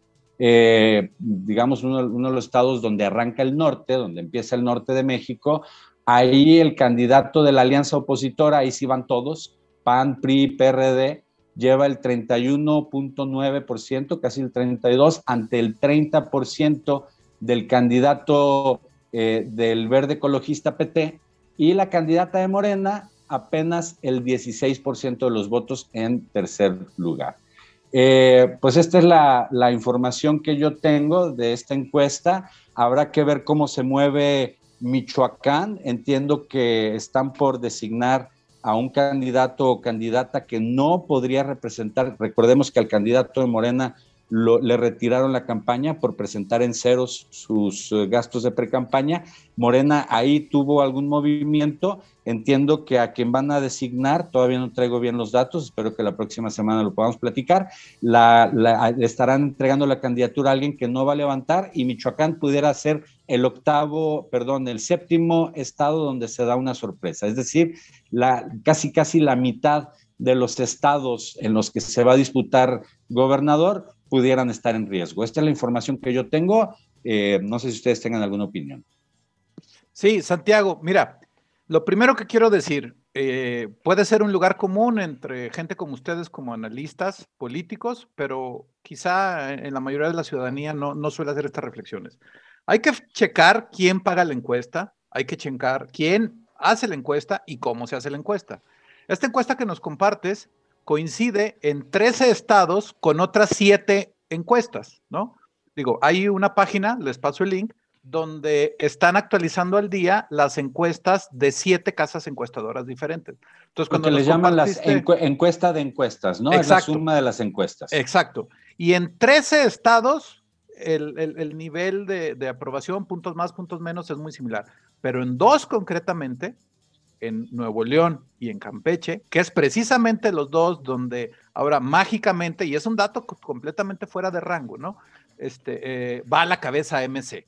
digamos, uno de los estados donde arranca el norte, donde empieza el norte de México, ahí el candidato de la alianza opositora, ahí sí van todos, PAN, PRI, PRD, lleva el 31.9%, casi el 32%, ante el 30% del candidato del Verde Ecologista PT, y la candidata de Morena apenas el 16% de los votos en tercer lugar. Pues esta es la información que yo tengo de esta encuesta. Habrá que ver cómo se mueve Michoacán. Entiendo que están por designar a un candidato o candidata que no podría representar. Recordemos que al candidato de Morena le retiraron la campaña por presentar en ceros sus gastos de precampaña. Morena ahí tuvo algún movimiento. Entiendo que a quien van a designar, todavía no traigo bien los datos, espero que la próxima semana lo podamos platicar, le estarán entregando la candidatura a alguien que no va a levantar, y Michoacán pudiera ser el séptimo estado donde se da una sorpresa. Es decir, casi la mitad de los estados en los que se va a disputar gobernador pudieran estar en riesgo. Esta es la información que yo tengo. No sé si ustedes tengan alguna opinión. Sí, Santiago, mira, lo primero que quiero decir, puede ser un lugar común entre gente como ustedes, como analistas políticos, pero quizá en la mayoría de la ciudadanía no suele hacer estas reflexiones. Hay que checar quién paga la encuesta, hay que checar quién hace la encuesta y cómo se hace la encuesta. Esta encuesta que nos compartes coincide en 13 estados con otras 7 encuestas, ¿no? Digo, hay una página, les paso el link, donde están actualizando al día las encuestas de 7 casas encuestadoras diferentes. Entonces, cuando les llaman las encuesta de encuestas, ¿no? Exacto. Es la suma de las encuestas. Exacto. Y en 13 estados, el nivel de aprobación, puntos más, puntos menos, es muy similar. Pero en 2 concretamente, en Nuevo León y en Campeche, que es precisamente los 2 donde ahora mágicamente, y es un dato completamente fuera de rango, ¿no? Va a la cabeza MC.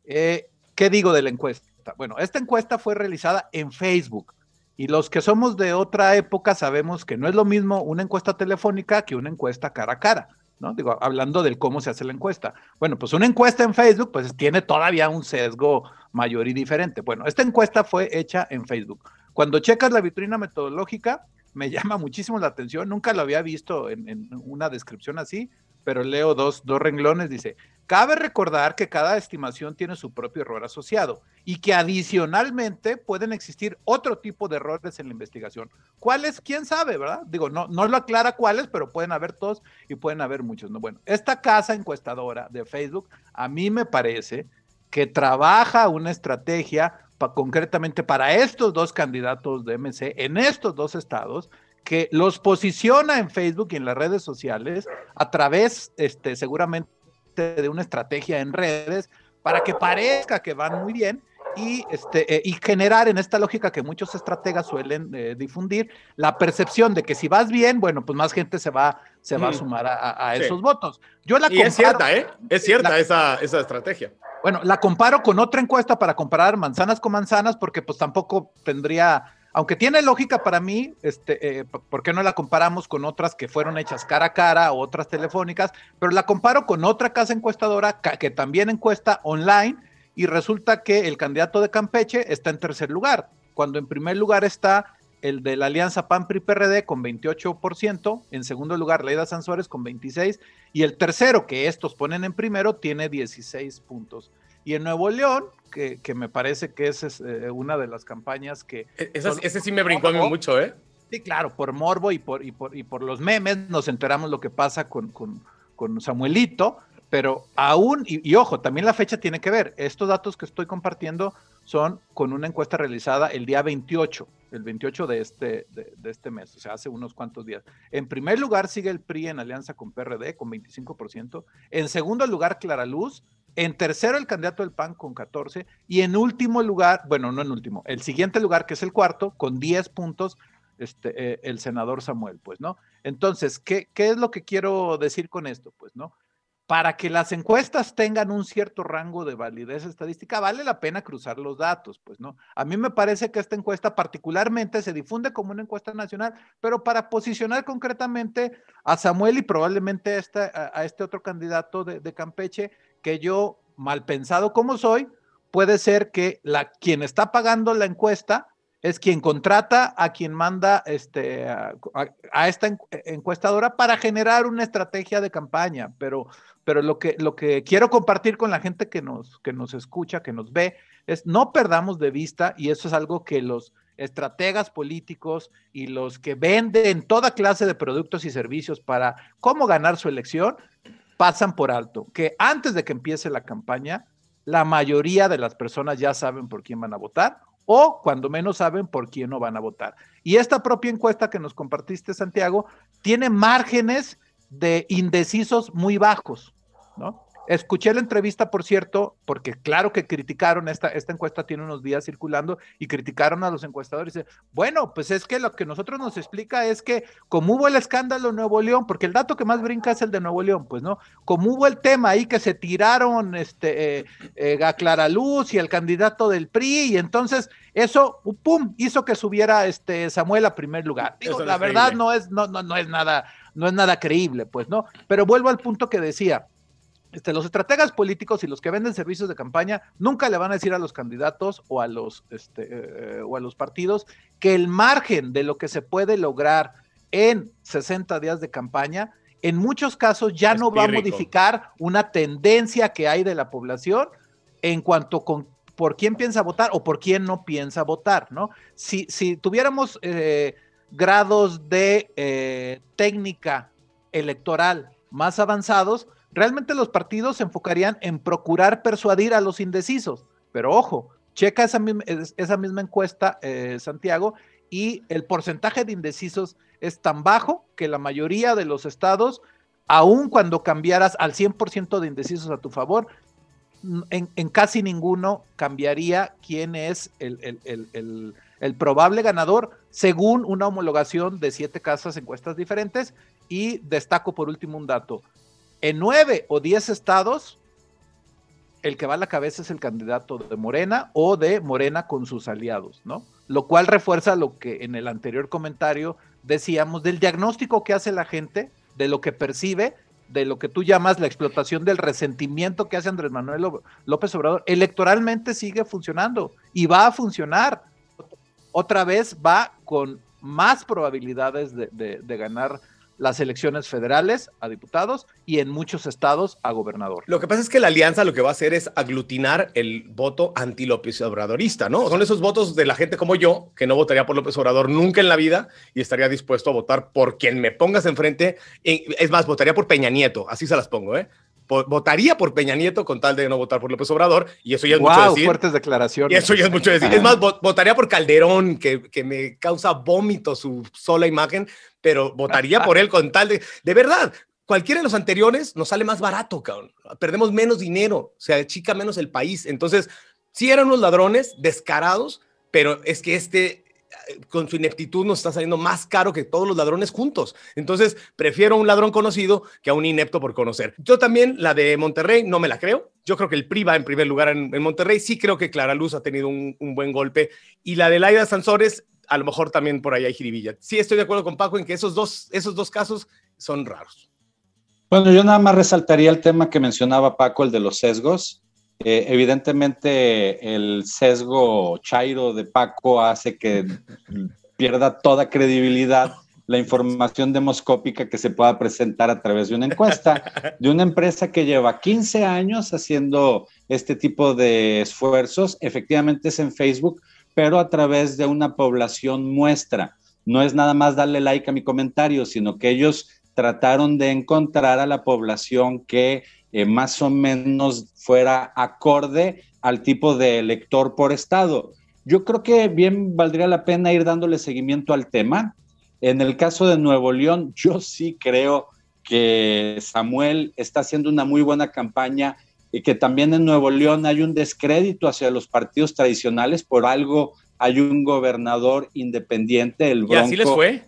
¿Qué digo de la encuesta? Bueno, esta encuesta fue realizada en Facebook, y los que somos de otra época sabemos que no es lo mismo una encuesta telefónica que una encuesta cara a cara, ¿no? Digo, hablando del cómo se hace la encuesta. Bueno, pues una encuesta en Facebook, pues tiene todavía un sesgo mayor y diferente. Bueno, esta encuesta fue hecha en Facebook. Cuando checas la vitrina metodológica, me llama muchísimo la atención, nunca lo había visto en una descripción así, pero leo dos renglones, dice: cabe recordar que cada estimación tiene su propio error asociado y que adicionalmente pueden existir otro tipo de errores en la investigación. ¿Cuáles? ¿Quién sabe, verdad? Digo, no lo aclara cuáles, pero pueden haber todos y pueden haber muchos, ¿no? Bueno, esta casa encuestadora de Facebook, a mí me parece que trabaja una estrategia concretamente para estos 2 candidatos de MC en estos 2 estados, que los posiciona en Facebook y en las redes sociales a través, seguramente, de una estrategia en redes para que parezca que van muy bien y generar, en esta lógica que muchos estrategas suelen difundir, la percepción de que si vas bien, bueno, pues más gente se va a sumar a esos votos. Yo la comparo, es cierta, ¿eh? Es cierta esa estrategia. Bueno, la comparo con otra encuesta para comparar manzanas con manzanas, porque pues tampoco tendría, aunque tiene lógica para mí, ¿por qué no la comparamos con otras que fueron hechas cara a cara o otras telefónicas? Pero la comparo con otra casa encuestadora que también encuesta online, y resulta que el candidato de Campeche está en tercer lugar, cuando en primer lugar está el de la alianza PAN-PRI-PRD con 28%, en segundo lugar Laida Sansores con 26%, y el tercero, que estos ponen en primero, tiene 16 puntos. Y en Nuevo León, que me parece que esa es una de las campañas que... Ese sí me brincó a mí mucho, ¿eh? Sí, claro, por morbo y por los memes nos enteramos lo que pasa con Samuelito, pero aún, y ojo, también la fecha tiene que ver. Estos datos que estoy compartiendo son con una encuesta realizada el día 28, el 28 de este mes, o sea, hace unos cuantos días. En primer lugar sigue el PRI en alianza con PRD con 25%, en segundo lugar Clara Luz, en tercero el candidato del PAN con 14%, y en último lugar, bueno, no en último, el siguiente lugar, que es el cuarto, con 10 puntos, el senador Samuel, pues, ¿no? Entonces, ¿qué es lo que quiero decir con esto? Pues, ¿no? Para que las encuestas tengan un cierto rango de validez estadística, vale la pena cruzar los datos, pues, ¿no? A mí me parece que esta encuesta particularmente se difunde como una encuesta nacional, pero para posicionar concretamente a Samuel y probablemente a este otro candidato de Campeche, que yo, mal pensado como soy, puede ser que quien está pagando la encuesta es quien contrata a quien manda a esta encuestadora para generar una estrategia de campaña, pero lo que quiero compartir con la gente que nos escucha, que nos ve, es no perdamos de vista, y eso es algo que los estrategas políticos y los que venden toda clase de productos y servicios para cómo ganar su elección, pasan por alto, que antes de que empiece la campaña, la mayoría de las personas ya saben por quién van a votar, o cuando menos saben por quién no van a votar. Y esta propia encuesta que nos compartiste, Santiago, tiene márgenes de indecisos muy bajos, ¿no? Escuché la entrevista, por cierto, porque claro que criticaron, esta encuesta tiene unos días circulando, y criticaron a los encuestadores. Dice, bueno, pues es que lo que nosotros nos explica es que como hubo el escándalo en Nuevo León, porque el dato que más brinca es el de Nuevo León, pues, ¿no? Como hubo el tema ahí que se tiraron a Clara Luz y el candidato del PRI, y entonces eso, pum, hizo que subiera Samuel a primer lugar. Digo, la verdad no es nada creíble, pues, ¿no? Pero vuelvo al punto que decía, los estrategas políticos y los que venden servicios de campaña nunca le van a decir a los candidatos o a los partidos que el margen de lo que se puede lograr en 60 días de campaña, en muchos casos ya no va a modificar una tendencia que hay de la población en cuanto por quién piensa votar o por quién no piensa votar, ¿no? Si tuviéramos grados de técnica electoral más avanzados, realmente los partidos se enfocarían en procurar persuadir a los indecisos. Pero ojo, checa esa misma encuesta, Santiago, y el porcentaje de indecisos es tan bajo que la mayoría de los estados, aun cuando cambiaras al 100% de indecisos a tu favor, en casi ninguno cambiaría quién es el probable ganador según una homologación de 7 casas encuestas diferentes. Y destaco por último un dato. En 9 o 10 estados, el que va a la cabeza es el candidato de Morena o de Morena con sus aliados, ¿no? Lo cual refuerza lo que en el anterior comentario decíamos del diagnóstico que hace la gente, de lo que percibe, de lo que tú llamas la explotación del resentimiento que hace Andrés Manuel López Obrador. Electoralmente sigue funcionando y va a funcionar. Otra vez va con más probabilidades de ganar las elecciones federales a diputados y en muchos estados a gobernador. Lo que pasa es que la alianza lo que va a hacer es aglutinar el voto anti-López Obradorista, ¿no? Son esos votos de la gente como yo, que no votaría por López Obrador nunca en la vida y estaría dispuesto a votar por quien me pongas enfrente. Es más, votaría por Peña Nieto, así se las pongo, ¿eh? Votaría por Peña Nieto con tal de no votar por López Obrador, y eso ya es mucho decir. Fuertes declaraciones. Y eso ya es mucho decir. Es más, votaría por Calderón, que me causa vómito su sola imagen, pero votaría por él con tal de verdad, cualquiera de los anteriores nos sale más barato, cabrón. Perdemos menos dinero, se achica menos el país. Entonces, sí eran unos ladrones descarados, pero es que con su ineptitud nos está saliendo más caro que todos los ladrones juntos. Entonces, prefiero un ladrón conocido que a un inepto por conocer. Yo también, la de Monterrey, no me la creo. Yo creo que el PRI va en primer lugar en Monterrey. Sí creo que Clara Luz ha tenido un buen golpe. Y la de Laida Sansores, a lo mejor también por ahí hay jiribilla. Sí estoy de acuerdo con Paco en que esos dos casos son raros. Bueno, yo nada más resaltaría el tema que mencionaba Paco, el de los sesgos. Evidentemente el sesgo chairo de Paco hace que pierda toda credibilidad la información demoscópica que se pueda presentar a través de una encuesta de una empresa que lleva 15 años haciendo este tipo de esfuerzos. Efectivamente es en Facebook, pero a través de una población muestra. No es nada más darle like a mi comentario, sino que ellos trataron de encontrar a la población que más o menos fuera acorde al tipo de elector por estado. Yo creo que bien valdría la pena ir dándole seguimiento al tema. En el caso de Nuevo León, yo sí creo que Samuel está haciendo una muy buena campaña y que también en Nuevo León hay un descrédito hacia los partidos tradicionales. Por algo hay un gobernador independiente, el Bronco. ¿Y así les fue?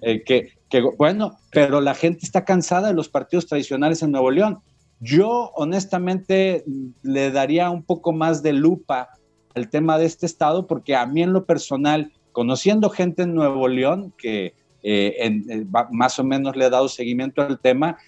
Bueno, pero la gente está cansada de los partidos tradicionales en Nuevo León. Yo honestamente le daría un poco más de lupa al tema de este estado, porque a mí en lo personal, conociendo gente en Nuevo León que más o menos le ha dado seguimiento al tema,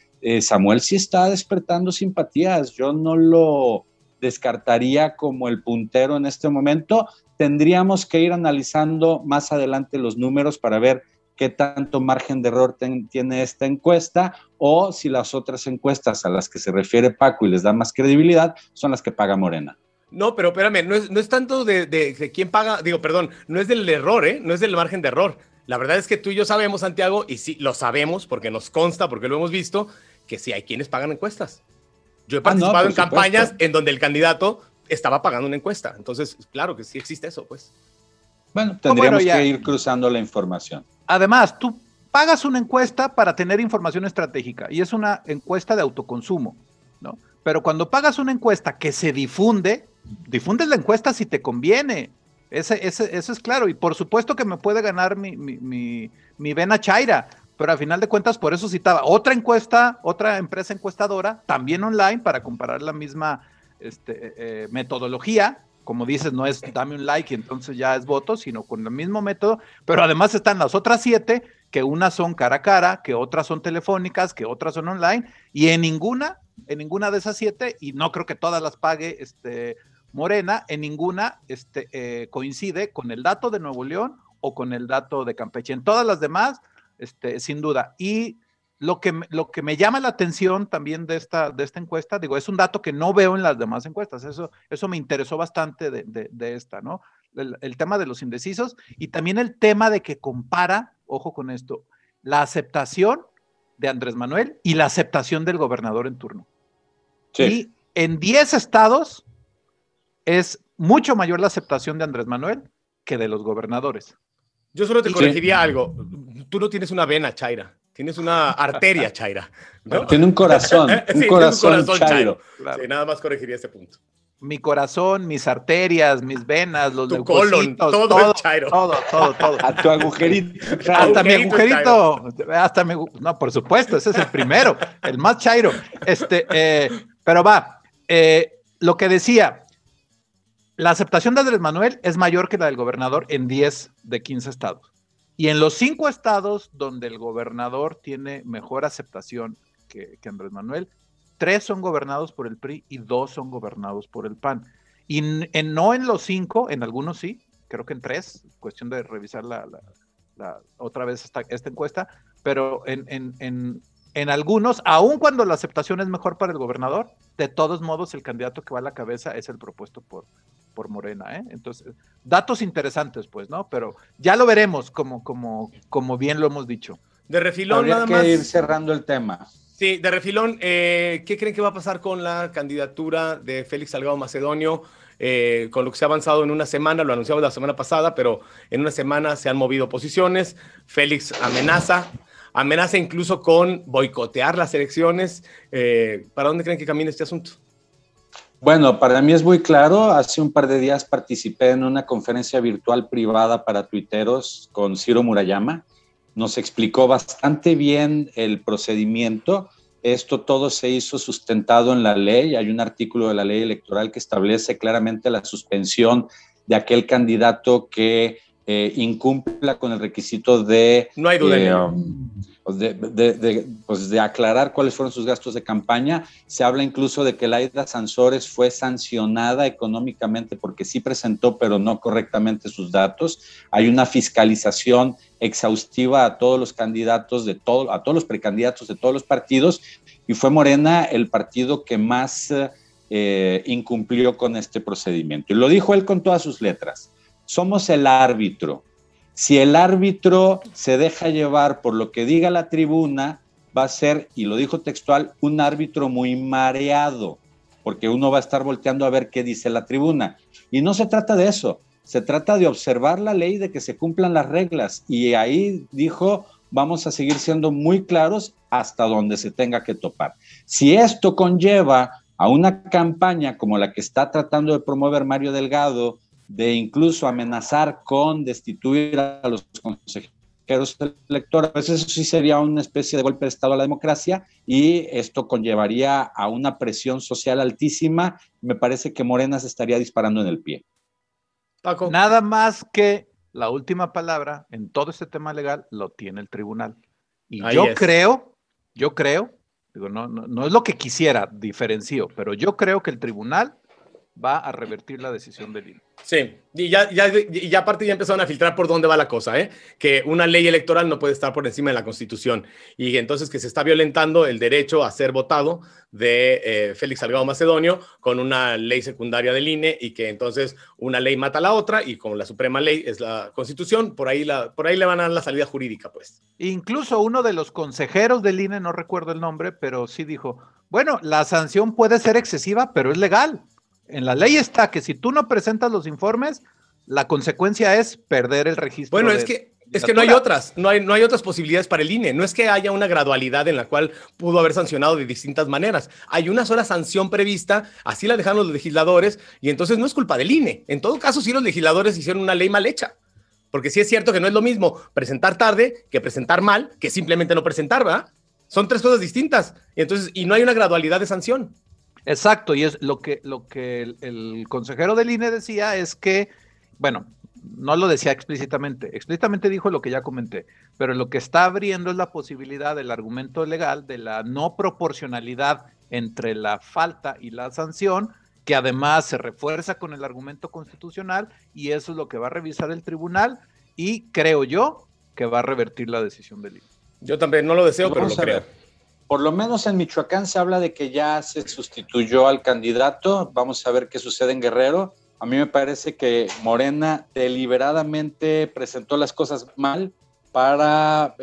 Samuel sí está despertando simpatías. Yo no lo descartaría como el puntero en este momento. Tendríamos que ir analizando más adelante los números para ver qué tanto margen de error tiene esta encuesta, o si las otras encuestas a las que se refiere Paco y les da más credibilidad son las que paga Morena. No, pero espérame, no es tanto de quién paga, no es del error, no es del margen de error. La verdad es que tú y yo sabemos, Santiago, y sí, lo sabemos porque nos consta, porque lo hemos visto, que sí hay quienes pagan encuestas. Yo he participado en campañas en donde el candidato estaba pagando una encuesta. Entonces, claro que sí existe eso, pues. Bueno, tendríamos que ir cruzando la información. Además, tú pagas una encuesta para tener información estratégica y es una encuesta de autoconsumo, ¿no? Pero cuando pagas una encuesta que se difundes la encuesta si te conviene. Eso es claro. Y por supuesto que me puede ganar mi vena chaira, pero al final de cuentas, por eso citaba otra encuesta, otra empresa encuestadora, también online, para comparar la misma metodología. Como dices, no es dame un like y entonces ya es voto, sino con el mismo método, pero además están las otras 7, que unas son cara a cara, que otras son telefónicas, que otras son online, y en ninguna de esas 7, y no creo que todas las pague Morena, en ninguna coincide con el dato de Nuevo León o con el dato de Campeche. En todas las demás, sin duda. Y lo que me llama la atención también de esta encuesta, digo, es un dato que no veo en las demás encuestas, eso me interesó bastante de esta, ¿no? El tema de los indecisos y también el tema de que compara, ojo con esto, la aceptación de Andrés Manuel y la aceptación del gobernador en turno. Sí. Y en 10 estados es mucho mayor la aceptación de Andrés Manuel que de los gobernadores. Yo solo te corregiría algo. Tú no tienes una vena, Chaira. Tienes una arteria, Chaira, ¿no? Tiene un corazón, un corazón Chairo. Claro. Sí, nada más corregiría ese punto. Mi corazón, mis arterias, mis venas, los tu colon, todo es Chairo. Todo. A tu agujerito. Hasta mi agujerito. No, por supuesto, ese es el primero, el más Chairo. Pero va, lo que decía, la aceptación de Andrés Manuel es mayor que la del gobernador en 10 de 15 estados. Y en los 5 estados donde el gobernador tiene mejor aceptación que Andrés Manuel, 3 son gobernados por el PRI y 2 son gobernados por el PAN. Y no en los 5, en algunos sí, creo que en 3, cuestión de revisar otra vez esta encuesta, pero en algunos, aun cuando la aceptación es mejor para el gobernador, de todos modos el candidato que va a la cabeza es el propuesto por Morena, ¿eh? Entonces, datos interesantes, pues, ¿no? Pero ya lo veremos, como bien lo hemos dicho. De refilón, habría nada que más. Ir cerrando el tema. Sí, de refilón, ¿qué creen que va a pasar con la candidatura de Félix Salgado Macedonio? Con lo que se ha avanzado en una semana, lo anunciamos la semana pasada, pero en una semana se han movido posiciones. Félix amenaza incluso con boicotear las elecciones. ¿Para dónde creen que camina este asunto? Bueno, para mí es muy claro. Hace un par de días participé en una conferencia virtual privada para tuiteros con Ciro Murayama. Nos explicó bastante bien el procedimiento. Esto todo se hizo sustentado en la ley. Hay un artículo de la ley electoral que establece claramente la suspensión de aquel candidato que incumpla con el requisito de... No hay duda. De aclarar cuáles fueron sus gastos de campaña. Se habla incluso de que Laida Sansores fue sancionada económicamente porque sí presentó, pero no correctamente sus datos. Hay una fiscalización exhaustiva a todos los candidatos, a todos los precandidatos de todos los partidos, y fue Morena el partido que más incumplió con este procedimiento. Y lo dijo él con todas sus letras. Somos el árbitro. Si el árbitro se deja llevar por lo que diga la tribuna, va a ser, y lo dijo textual, un árbitro muy mareado, porque uno va a estar volteando a ver qué dice la tribuna. Y no se trata de eso, se trata de observar la ley, de que se cumplan las reglas. Y ahí dijo, vamos a seguir siendo muy claros hasta donde se tenga que topar. Si esto conlleva a una campaña como la que está tratando de promover Mario Delgado, de incluso amenazar con destituir a los consejeros electorales, pues eso sí sería una especie de golpe de Estado a la democracia, y esto conllevaría a una presión social altísima. Me parece que Morena se estaría disparando en el pie. Paco. Nada más que la última palabra en todo este tema legal lo tiene el tribunal. Y yo creo, digo, no es lo que quisiera, diferencio, pero yo creo que el tribunal va a revertir la decisión del INE. Sí, y ya aparte ya empezaron a filtrar por dónde va la cosa, que una ley electoral no puede estar por encima de la Constitución, y entonces que se está violentando el derecho a ser votado de Félix Salgado Macedonio con una ley secundaria del INE, y que entonces una ley mata a la otra, y como la suprema ley es la Constitución, por ahí le van a dar la salida jurídica, pues. Incluso uno de los consejeros del INE, no recuerdo el nombre, pero sí dijo, bueno, la sanción puede ser excesiva, pero es legal. En la ley está que si tú no presentas los informes, la consecuencia es perder el registro. Bueno, Es que no hay otras, no hay otras posibilidades para el INE. No es que haya una gradualidad en la cual pudo haber sancionado de distintas maneras. Hay una sola sanción prevista, así la dejaron los legisladores, y entonces no es culpa del INE. En todo caso, sí los legisladores hicieron una ley mal hecha. Porque sí es cierto que no es lo mismo presentar tarde que presentar mal, que simplemente no presentar, ¿verdad? Son tres cosas distintas. Y no hay una gradualidad de sanción. Exacto, y es lo que el consejero del INE decía es que, bueno, no lo decía explícitamente dijo lo que ya comenté, pero lo que está abriendo es la posibilidad del argumento legal de la no proporcionalidad entre la falta y la sanción, que además se refuerza con el argumento constitucional, y eso es lo que va a revisar el tribunal, y creo yo que va a revertir la decisión del INE. Yo también no lo deseo, pero lo creo. Por lo menos en Michoacán se habla de que ya se sustituyó al candidato. Vamos a ver qué sucede en Guerrero. A mí me parece que Morena deliberadamente presentó las cosas mal para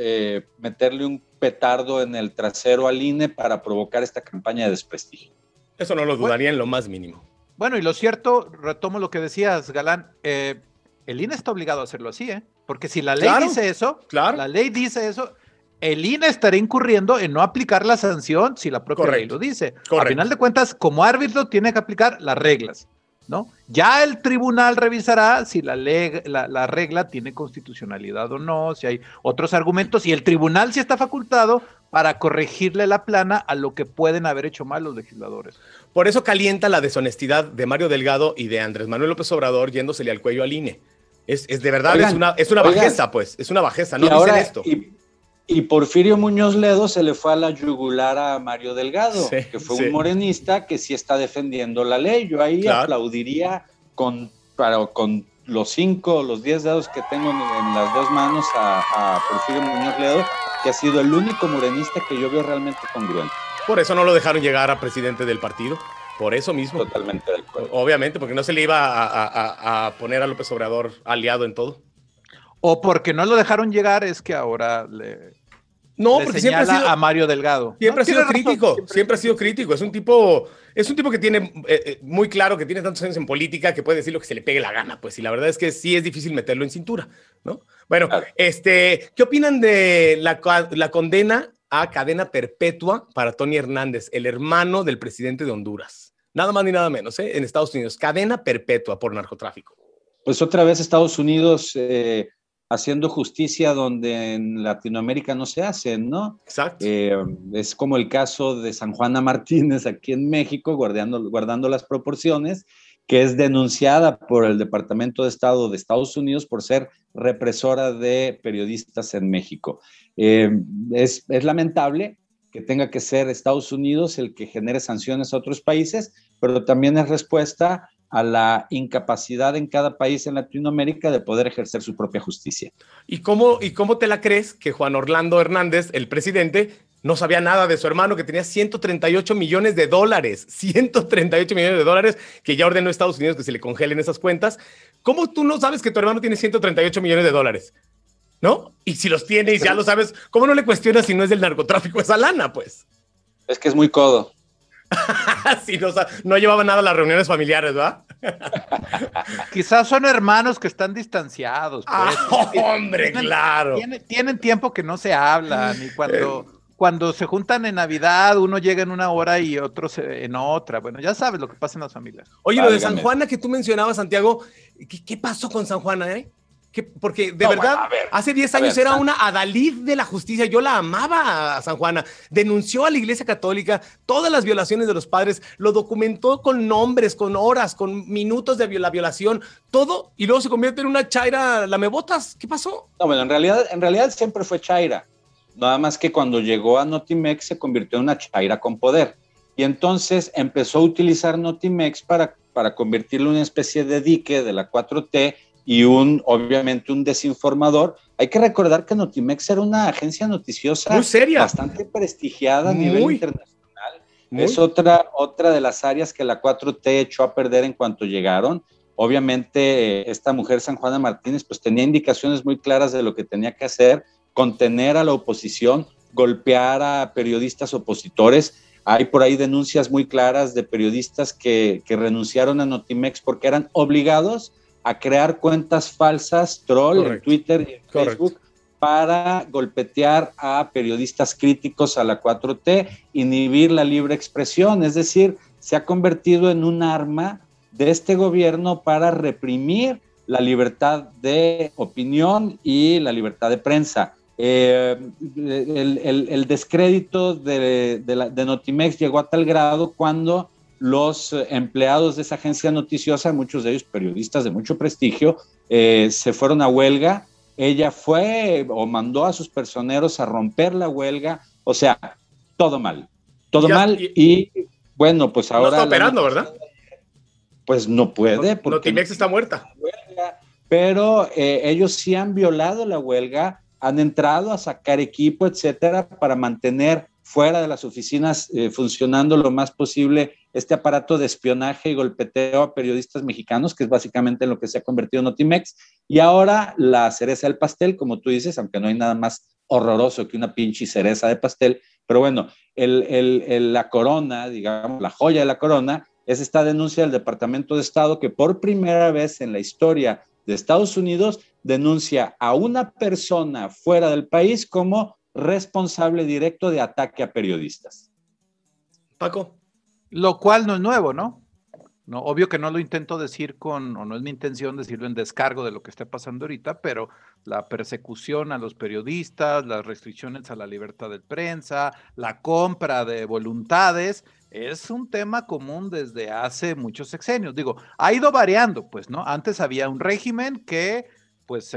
meterle un petardo en el trasero al INE para provocar esta campaña de desprestigio. Eso no lo dudaría en lo más mínimo. Bueno, y lo cierto, retomo lo que decías, Galán, el INE está obligado a hacerlo así, porque si la ley dice eso, la ley dice eso, el INE estará incurriendo en no aplicar la sanción si la propia ley lo dice. A final de cuentas, como árbitro, tiene que aplicar las reglas, ¿no? Ya el tribunal revisará si la regla tiene constitucionalidad o no, si hay otros argumentos, y el tribunal sí está facultado para corregirle la plana a lo que pueden haber hecho mal los legisladores. Por eso calienta la deshonestidad de Mario Delgado y de Andrés Manuel López Obrador yéndosele al cuello al INE. Es de verdad, es una bajeza, pues, es una bajeza, no dicen esto. Y Porfirio Muñoz Ledo se le fue a la yugular a Mario Delgado, que fue un morenista que sí está defendiendo la ley. Yo ahí aplaudiría con los 10 dedos que tengo en las dos manos a Porfirio Muñoz Ledo, que ha sido el único morenista que yo veo realmente congruente. Por eso no lo dejaron llegar a presidente del partido. Por eso mismo. Totalmente de acuerdo. Obviamente, porque no se le iba a poner a López Obrador aliado en todo. O porque no lo dejaron llegar, es que ahora porque siempre ha sido a Mario Delgado. Siempre ha sido crítico, siempre ha sido crítico. Es un tipo que tiene muy claro que tiene tantos años en política que puede decir lo que se le pegue la gana, pues, y la verdad es que sí es difícil meterlo en cintura, ¿no? Bueno, ¿qué opinan de la condena a cadena perpetua para Tony Hernández, el hermano del presidente de Honduras? Nada más ni nada menos, en Estados Unidos. Cadena perpetua por narcotráfico. Pues otra vez Estados Unidos haciendo justicia donde en Latinoamérica no se hace, ¿no? Exacto. Es como el caso de San Juana Martínez aquí en México, guardando las proporciones, que es denunciada por el Departamento de Estado de Estados Unidos por ser represora de periodistas en México. Es lamentable que tenga que ser Estados Unidos el que genere sanciones a otros países, pero también es respuesta a la incapacidad en cada país en Latinoamérica de poder ejercer su propia justicia. ¿Y cómo te la crees que Juan Orlando Hernández, el presidente, no sabía nada de su hermano que tenía $138 millones? 138 millones de dólares que ya ordenó Estados Unidos que se le congelen esas cuentas. ¿Cómo tú no sabes que tu hermano tiene 138 millones de dólares? ¿No? Y si los tiene y ya lo sabes, ¿cómo no le cuestionas si no es del narcotráfico esa lana, pues? Es que es muy codo. Sí, no llevaba nada a las reuniones familiares, ¿verdad? Quizás son hermanos que están distanciados. Pues. Hombre, claro. Tienen tiempo que no se hablan, y cuando se juntan en Navidad, uno llega en una hora y otro en otra. Bueno, ya sabes lo que pasa en las familias. Oye, lo de San Juana que tú mencionabas, Santiago, ¿qué pasó con San Juana, Porque de verdad, hace 10 años era una adalid de la justicia. Yo la amaba a San Juana. Denunció a la Iglesia Católica todas las violaciones de los padres, lo documentó con nombres, con horas, con minutos de la violación, todo, y luego se convierte en una chaira lamebotas. ¿Qué pasó? No, bueno, en realidad siempre fue chaira. Nada más que cuando llegó a Notimex se convirtió en una chaira con poder. Y entonces empezó a utilizar Notimex para convertirlo en una especie de dique de la 4T y obviamente un desinformador. Hay que recordar que Notimex era una agencia noticiosa muy seria, bastante prestigiada a nivel internacional. Es otra de las áreas que la 4T echó a perder en cuanto llegaron. Obviamente esta mujer, San Juana Martínez, pues tenía indicaciones muy claras de lo que tenía que hacer: contener a la oposición, golpear a periodistas opositores. Hay por ahí denuncias muy claras de periodistas que renunciaron a Notimex porque eran obligados a crear cuentas falsas, troll, en Twitter y en Facebook, para golpetear a periodistas críticos a la 4T, inhibir la libre expresión. Es decir, se ha convertido en un arma de este gobierno para reprimir la libertad de opinión y la libertad de prensa. El descrédito de Notimex llegó a tal grado cuando los empleados de esa agencia noticiosa, muchos de ellos periodistas de mucho prestigio, se fueron a huelga. Ella fue o mandó a sus personeros a romper la huelga. O sea, todo mal, y bueno, pues ahora... No está operando, ¿verdad? Pues no puede. Porque Notimex está muerta. Pero ellos sí han violado la huelga, han entrado a sacar equipo, etcétera, para mantener fuera de las oficinas funcionando lo más posible este aparato de espionaje y golpeteo a periodistas mexicanos, que es básicamente en lo que se ha convertido Notimex. Y ahora la cereza del pastel, como tú dices, aunque no hay nada más horroroso que una pinche cereza de pastel, pero bueno, la corona, digamos, la joya de la corona, es esta denuncia del Departamento de Estado que por primera vez en la historia de Estados Unidos denuncia a una persona fuera del país como responsable directo de ataque a periodistas. Paco. Lo cual no es nuevo, ¿no? No, obvio que no lo intento decir o no es mi intención decirlo en descargo de lo que esté pasando ahorita, pero la persecución a los periodistas, las restricciones a la libertad de prensa, la compra de voluntades, es un tema común desde hace muchos sexenios. Digo, ha ido variando, pues, ¿no? Antes había un régimen que, pues,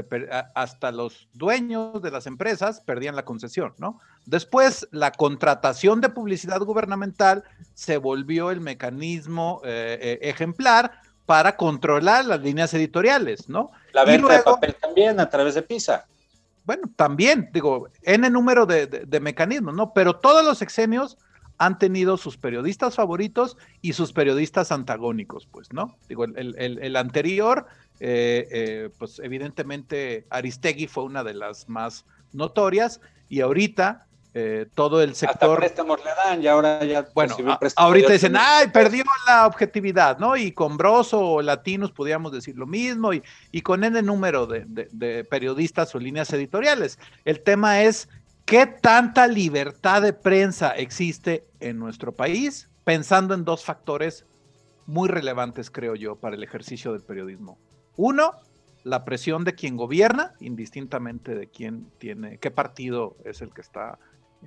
hasta los dueños de las empresas perdían la concesión, ¿no? Después, la contratación de publicidad gubernamental se volvió el mecanismo ejemplar para controlar las líneas editoriales, ¿no? La venta de papel también a través de PISA. Bueno, también, digo, N número de mecanismos, ¿no? Pero todos los sexenios han tenido sus periodistas favoritos y sus periodistas antagónicos, pues, ¿no? Digo, el anterior, pues evidentemente Aristegui fue una de las más notorias, y ahorita todo el sector... Hasta préstamos le dan, y ahora ya... Bueno, ahorita dicen, ¡ay, perdió la objetividad!, ¿no? Y con Broso o Latinos podríamos decir lo mismo, y con N número de periodistas o líneas editoriales. El tema es, ¿qué tanta libertad de prensa existe en nuestro país? Pensando en dos factores muy relevantes, creo yo, para el ejercicio del periodismo. Uno, la presión de quien gobierna, indistintamente de qué partido es el que está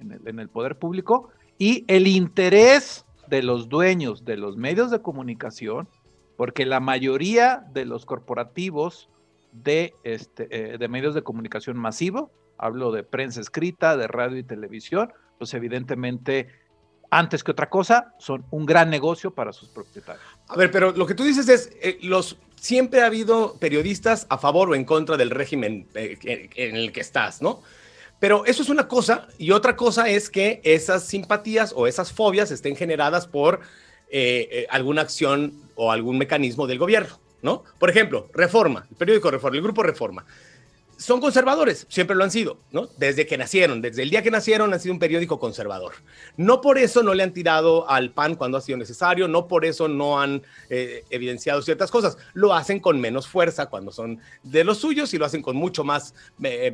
en el poder público, y el interés de los dueños de los medios de comunicación, porque la mayoría de los corporativos de medios de comunicación masivo, hablo de prensa escrita, de radio y televisión, pues evidentemente, antes que otra cosa, son un gran negocio para sus propietarios. A ver, pero lo que tú dices es, siempre ha habido periodistas a favor o en contra del régimen en el que estás, ¿no? Pero eso es una cosa, y otra cosa es que esas simpatías o esas fobias estén generadas por alguna acción o algún mecanismo del gobierno, ¿no? Por ejemplo, Reforma, el periódico Reforma, el grupo Reforma. Son conservadores, siempre lo han sido, ¿no? Desde que nacieron, desde el día que nacieron han sido un periódico conservador. No por eso no le han tirado al PAN cuando ha sido necesario, no por eso no han evidenciado ciertas cosas. Lo hacen con menos fuerza cuando son de los suyos y lo hacen con mucho más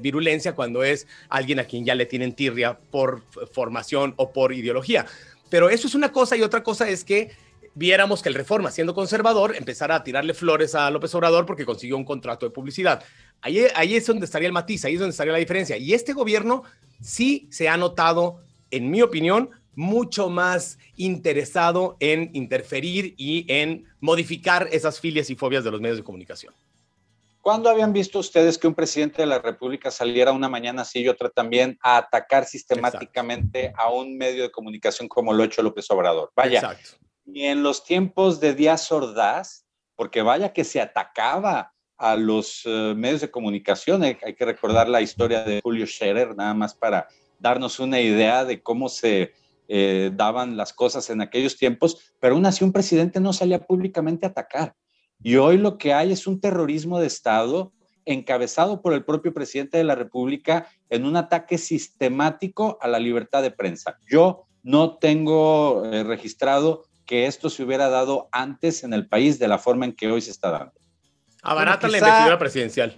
virulencia cuando es alguien a quien ya le tienen tirria por formación o por ideología. Pero eso es una cosa, y otra cosa es que viéramos que el Reforma, siendo conservador, empezara a tirarle flores a López Obrador porque consiguió un contrato de publicidad. Ahí es donde estaría el matiz, ahí es donde estaría la diferencia. Y este gobierno sí se ha notado, en mi opinión, mucho más interesado en interferir y en modificar esas filias y fobias de los medios de comunicación. ¿Cuándo habían visto ustedes que un presidente de la República saliera una mañana así y otra también a atacar sistemáticamente a un medio de comunicación como lo ha hecho López Obrador? Vaya. Exacto. Y en los tiempos de Díaz Ordaz, porque vaya que se atacaba a los medios de comunicación, hay que recordar la historia de Julio Scherer, nada más para darnos una idea de cómo se daban las cosas en aquellos tiempos, pero aún así un presidente no salía públicamente a atacar. Y hoy lo que hay es un terrorismo de Estado encabezado por el propio presidente de la República en un ataque sistemático a la libertad de prensa. Yo no tengo registrado que esto se hubiera dado antes en el país de la forma en que hoy se está dando. Abaratan la quizá, investidura presidencial.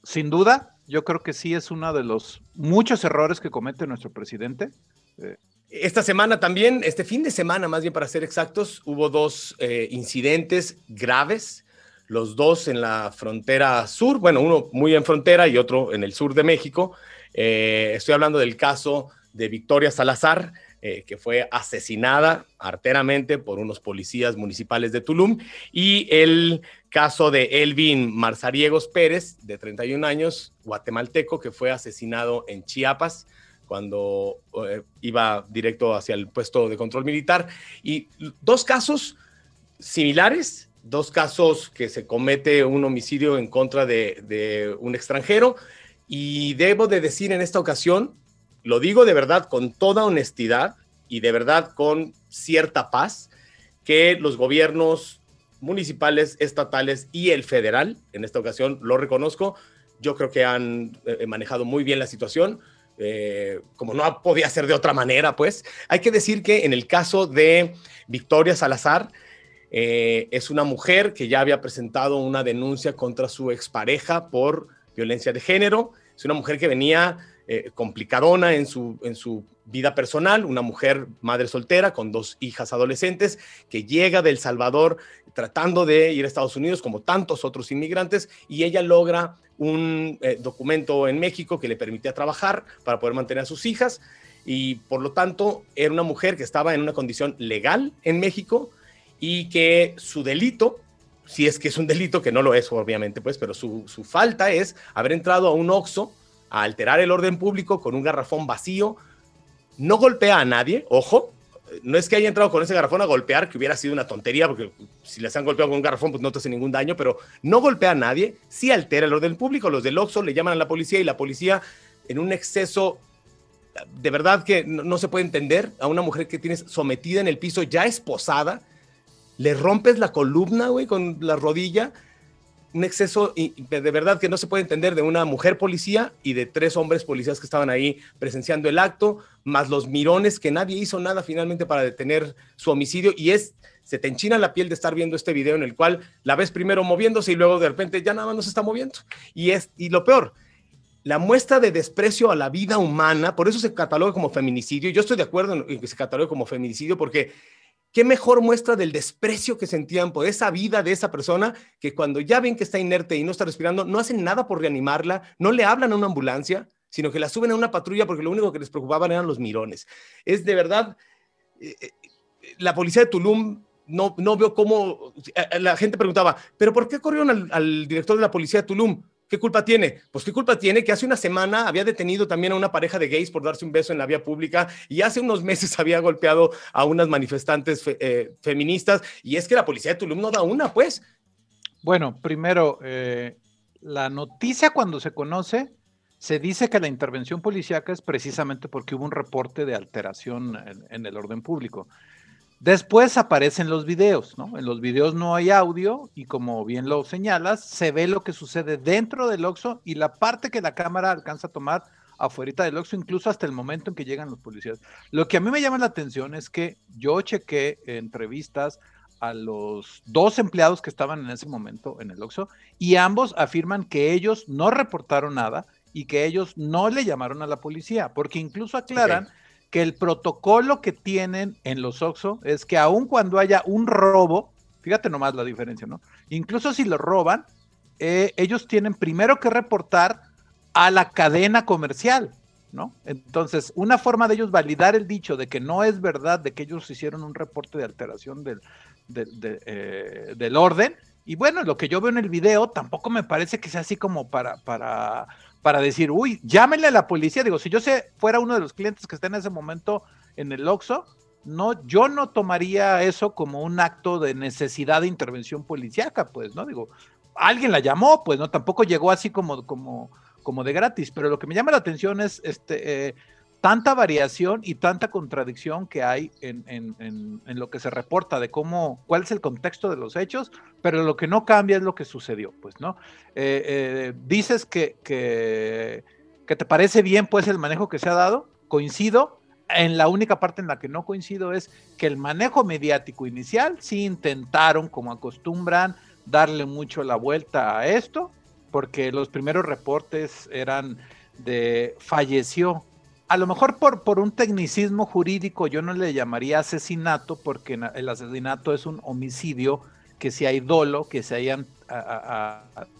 Sin duda, yo creo que sí es uno de los muchos errores que comete nuestro presidente. Esta semana también, este fin de semana más bien para ser exactos, hubo dos incidentes graves, los dos en la frontera sur, bueno, uno muy en frontera y otro en el sur de México. Estoy hablando del caso de Victoria Salazar, que fue asesinada arteramente por unos policías municipales de Tulum, y el caso de Elvin Marzariegos Pérez, de 31 años, guatemalteco, que fue asesinado en Chiapas cuando iba directo hacia el puesto de control militar. Y dos casos similares, dos casos que se comete un homicidio en contra de un extranjero, y debo de decir en esta ocasión, lo digo de verdad con toda honestidad y de verdad con cierta paz, que los gobiernos municipales, estatales y el federal, en esta ocasión lo reconozco, yo creo que han manejado muy bien la situación, como no podía ser de otra manera, pues. Hay que decir que en el caso de Victoria Salazar, es una mujer que ya había presentado una denuncia contra su expareja por violencia de género. Es una mujer que venía complicadona en su vida personal, una mujer madre soltera con 2 hijas adolescentes que llega de El Salvador tratando de ir a Estados Unidos como tantos otros inmigrantes, y ella logra un documento en México que le permitía trabajar para poder mantener a sus hijas, y por lo tanto era una mujer que estaba en una condición legal en México y que su delito, si es que es un delito, que no lo es obviamente, pues, pero su falta es haber entrado a un Oxxo a alterar el orden público con un garrafón vacío. No golpea a nadie, ojo, no es que haya entrado con ese garrafón a golpear, que hubiera sido una tontería, porque si les han golpeado con un garrafón, pues no te hace ningún daño, pero no golpea a nadie, sí altera el orden público. Los del Oxxo le llaman a la policía, y la policía, en un exceso de verdad que no se puede entender, a una mujer que tienes sometida en el piso, ya esposada, le rompes la columna, güey, con la rodilla. Un exceso de verdad que no se puede entender de una mujer policía y de 3 hombres policías que estaban ahí presenciando el acto, más los mirones, que nadie hizo nada finalmente para detener su homicidio. Y se te enchina la piel de estar viendo este video en el cual la ves primero moviéndose y luego de repente ya nada más no se está moviendo. Y lo peor, la muestra de desprecio a la vida humana, por eso se cataloga como feminicidio. Yo estoy de acuerdo en que se catalogue como feminicidio, porque qué mejor muestra del desprecio que sentían por esa vida de esa persona, que cuando ya ven que está inerte y no está respirando, no hacen nada por reanimarla, no le hablan a una ambulancia, sino que la suben a una patrulla porque lo único que les preocupaban eran los mirones. Es de verdad, la policía de Tulum, no veo cómo, la gente preguntaba, ¿pero por qué corrieron al director de la policía de Tulum? ¿Qué culpa tiene? Pues qué culpa tiene que hace una semana había detenido también a una pareja de gays por darse un beso en la vía pública, y hace unos meses había golpeado a unas manifestantes feministas, y es que la policía de Tulum no da una, pues. Bueno, primero, la noticia cuando se conoce, se dice que la intervención policíaca es precisamente porque hubo un reporte de alteración en el orden público. Después aparecen los videos, ¿no? En los videos no hay audio y, como bien lo señalas, se ve lo que sucede dentro del Oxxo y la parte que la cámara alcanza a tomar afuera del Oxxo, incluso hasta el momento en que llegan los policías. Lo que a mí me llama la atención es que yo chequé entrevistas a los 2 empleados que estaban en ese momento en el Oxxo, y ambos afirman que ellos no reportaron nada y que ellos no le llamaron a la policía, porque incluso aclaran que el protocolo que tienen en los Oxxo es que aun cuando haya un robo, fíjate nomás la diferencia, ¿no? Incluso si lo roban, ellos tienen primero que reportar a la cadena comercial, ¿no? Entonces, una forma de ellos validar el dicho de que no es verdad, de que ellos hicieron un reporte de alteración del orden. Y bueno, lo que yo veo en el video tampoco me parece que sea así como para decir, uy, llámenle a la policía. Digo, si yo fuera uno de los clientes que está en ese momento en el Oxxo, yo no tomaría eso como un acto de necesidad de intervención policíaca, pues, ¿no? Digo, alguien la llamó, pues, ¿no? Tampoco llegó así como de gratis, pero lo que me llama la atención es tanta variación y tanta contradicción que hay en lo que se reporta de cuál es el contexto de los hechos, pero lo que no cambia es lo que sucedió, pues, ¿no? Dices que te parece bien, pues, el manejo que se ha dado. Coincido. En la única parte en la que no coincido es que el manejo mediático inicial sí intentaron, como acostumbran, darle mucho la vuelta a esto, porque los primeros reportes eran de falleció. A lo mejor por un tecnicismo jurídico yo no le llamaría asesinato, porque el asesinato es un homicidio, que si hay dolo, que si hay,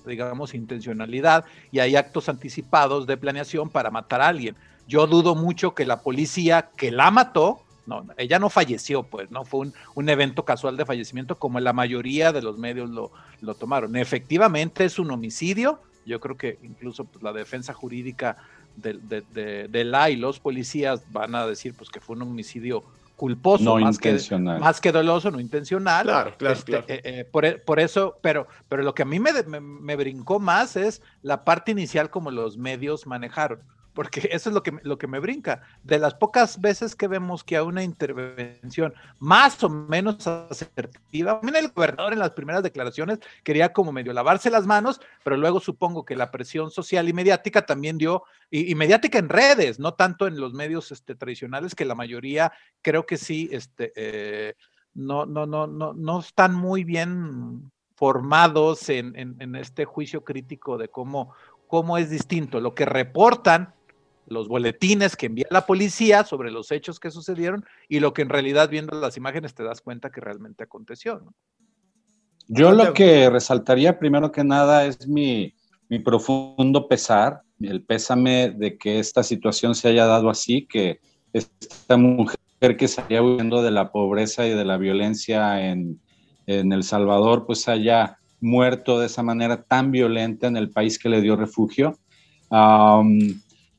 digamos, intencionalidad y hay actos anticipados de planeación para matar a alguien. Yo dudo mucho que la policía que la mató, no, ella no falleció, pues, no fue un evento casual de fallecimiento como la mayoría de los medios lo tomaron. Efectivamente es un homicidio. Yo creo que incluso pues, la defensa jurídica de la y los policías van a decir pues que fue un homicidio culposo, no más intencional. Más que doloso, no intencional. Claro. Por eso, pero lo que a mí me brincó más es la parte inicial como los medios manejaron, porque eso es lo que me brinca. De las pocas veces que vemos que hay una intervención más o menos asertiva, también el gobernador en las primeras declaraciones quería como medio lavarse las manos, pero luego supongo que la presión social y mediática también dio, y mediática en redes, no tanto en los medios tradicionales, que la mayoría creo que sí, no están muy bien formados en este juicio crítico de cómo es distinto lo que reportan los boletines que envía la policía sobre los hechos que sucedieron y lo que en realidad viendo las imágenes te das cuenta que realmente aconteció, ¿no? Yo lo que resaltaría primero que nada es mi profundo pesar, el pésame de que esta situación se haya dado así, que esta mujer que salía huyendo de la pobreza y de la violencia en El Salvador, pues haya muerto de esa manera tan violenta en el país que le dio refugio.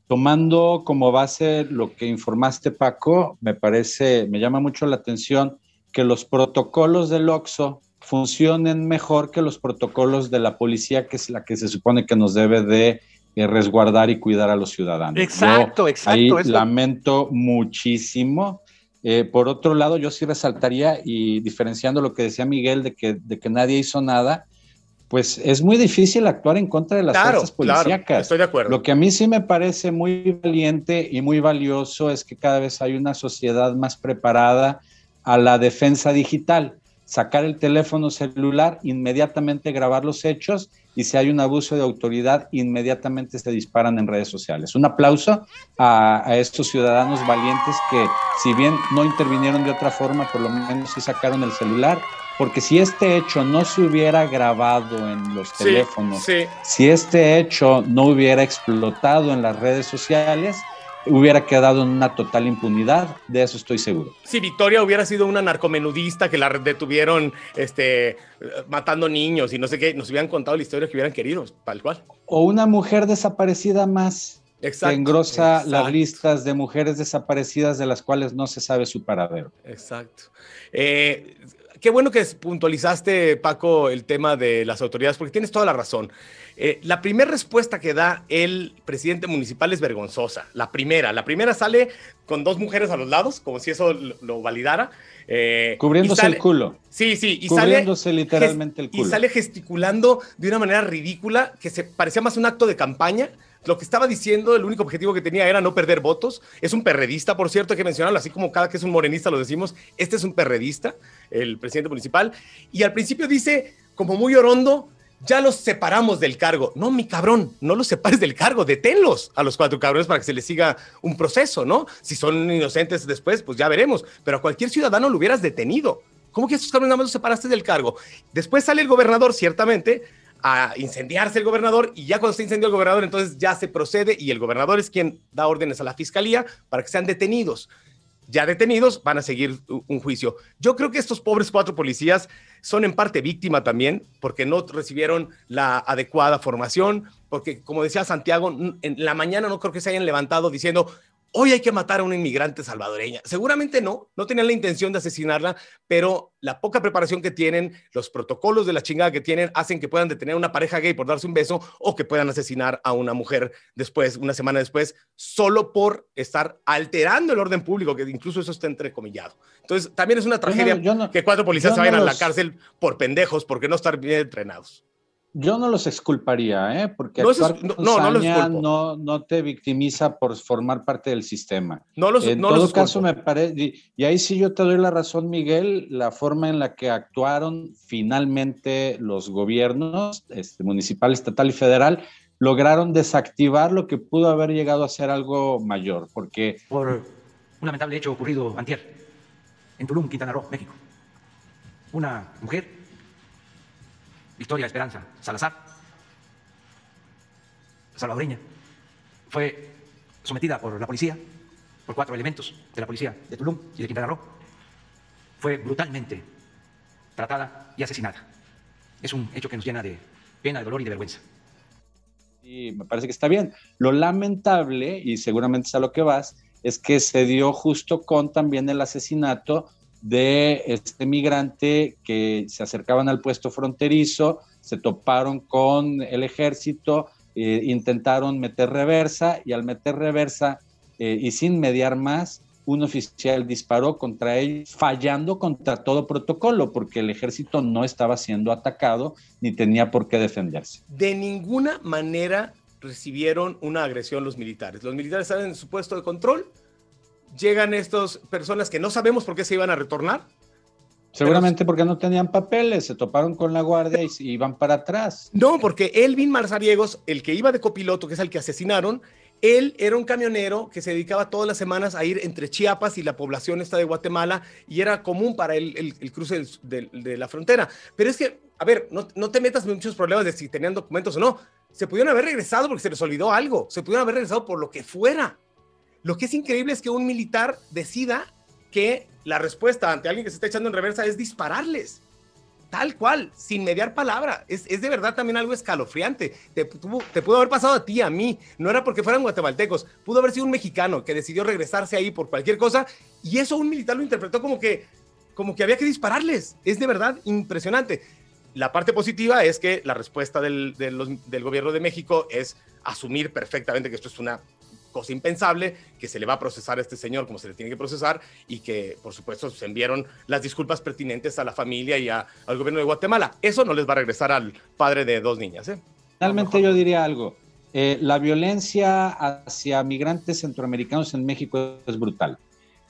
Tomando como base lo que informaste, Paco, me llama mucho la atención que los protocolos del OXXO funcionen mejor que los protocolos de la policía, que es la que se supone que nos debe de resguardar y cuidar a los ciudadanos. Exacto. Ahí lamento muchísimo. Por otro lado, yo sí resaltaría, y diferenciando lo que decía Miguel de que nadie hizo nada, pues es muy difícil actuar en contra de las fuerzas policíacas. Claro, estoy de acuerdo. Lo que a mí sí me parece muy valiente y muy valioso es que cada vez hay una sociedad más preparada a la defensa digital. Sacar el teléfono celular, inmediatamente grabar los hechos, y si hay un abuso de autoridad, inmediatamente se disparan en redes sociales. Un aplauso a estos ciudadanos valientes que, si bien no intervinieron de otra forma, por lo menos sí sacaron el celular, porque si este hecho no se hubiera grabado en los teléfonos, si este hecho no hubiera explotado en las redes sociales, hubiera quedado en una total impunidad, de eso estoy seguro. Si Victoria hubiera sido una narcomenudista que la detuvieron matando niños y no sé qué, nos hubieran contado la historia que hubieran querido, tal cual. O una mujer desaparecida más, exacto, que engrosa las listas de mujeres desaparecidas de las cuales no se sabe su paradero. Exacto. Qué bueno que puntualizaste, Paco, el tema de las autoridades, porque tienes toda la razón. La primera respuesta que da el presidente municipal es vergonzosa. La primera sale con dos mujeres a los lados, como si eso lo validara. Cubriéndose el culo. Sí, y cubriéndose literalmente el culo. Y sale gesticulando de una manera ridícula, que se parecía más un acto de campaña. Lo que estaba diciendo, el único objetivo que tenía era no perder votos. Es un perredista, por cierto, hay que mencionarlo, así como cada que es un morenista lo decimos. Este es un perredista, el presidente municipal. Y al principio dice, como muy orondo, ya los separamos del cargo. No, mi cabrón, no los separes del cargo, deténlos a los 4 cabrones para que se les siga un proceso, ¿no? Si son inocentes después, pues ya veremos. Pero a cualquier ciudadano lo hubieras detenido. ¿Cómo que a estos cabrones nada más los separaste del cargo? Después sale el gobernador, ciertamente, a incendiarse el gobernador, y ya cuando se incendió el gobernador, entonces ya se procede y el gobernador es quien da órdenes a la fiscalía para que sean detenidos. Ya detenidos, van a seguir un juicio. Yo creo que estos pobres 4 policías son en parte víctima también, porque no recibieron la adecuada formación, porque como decía Santiago, en la mañana no creo que se hayan levantado diciendo, hoy hay que matar a una inmigrante salvadoreña. Seguramente no tenían la intención de asesinarla, pero la poca preparación que tienen, los protocolos de la chingada que tienen, hacen que puedan detener a una pareja gay por darse un beso, o que puedan asesinar a una mujer después, una semana después, solo por estar alterando el orden público, que incluso eso está entrecomillado. Entonces, también es una tragedia que 4 policías se vayan a la cárcel por pendejos, porque no estar bien entrenados. Yo no los exculparía, porque No, actuar con los saña exculpo. no te victimiza por formar parte del sistema. En No todo los caso, exculpo. me parece, y ahí sí yo te doy la razón, Miguel, la forma en la que actuaron finalmente los gobiernos municipal, estatal y federal, lograron desactivar lo que pudo haber llegado a ser algo mayor, porque... Por un lamentable hecho ocurrido antier en Tulum, Quintana Roo, México. Una mujer, Victoria Esperanza Salazar, salvadoreña, fue sometida por la policía, por 4 elementos de la policía de Tulum y de Quintana Roo. Fue brutalmente tratada y asesinada. Es un hecho que nos llena de pena, de dolor y de vergüenza. Y me parece que está bien. Lo lamentable, y seguramente es a lo que vas, es que se dio justo con también el asesinato de este migrante que se acercaban al puesto fronterizo, se toparon con el ejército, intentaron meter reversa, y al meter reversa y sin mediar más, un oficial disparó contra ellos, fallando contra todo protocolo, porque el ejército no estaba siendo atacado ni tenía por qué defenderse. De ninguna manera recibieron una agresión los militares. Los militares estaban en su puesto de control, llegan estas personas que no sabemos por qué se iban a retornar. Seguramente porque no tenían papeles, se toparon con la guardia y iban para atrás. No, porque Elvin Marzariegos, el que iba de copiloto, que es el que asesinaron, él era un camionero que se dedicaba todas las semanas a ir entre Chiapas y la población esta de Guatemala, y era común para él el cruce de la frontera. Pero es que, a ver, no te metas en muchos problemas de si tenían documentos o no. Se pudieron haber regresado porque se les olvidó algo. Se pudieron haber regresado por lo que fuera. Lo que es increíble es que un militar decida que la respuesta ante alguien que se está echando en reversa es dispararles. Tal cual, sin mediar palabra. Es de verdad también algo escalofriante. Te pudo haber pasado a ti, a mí. No era porque fueran guatemaltecos. Pudo haber sido un mexicano que decidió regresarse ahí por cualquier cosa, y eso un militar lo interpretó como que había que dispararles. Es de verdad impresionante. La parte positiva es que la respuesta del gobierno de México es asumir perfectamente que esto es una cosa impensable, que se le va a procesar a este señor como se le tiene que procesar, y que, por supuesto, se enviaron las disculpas pertinentes a la familia y al gobierno de Guatemala. Eso no les va a regresar al padre de 2 niñas. Finalmente yo diría algo. La violencia hacia migrantes centroamericanos en México es brutal.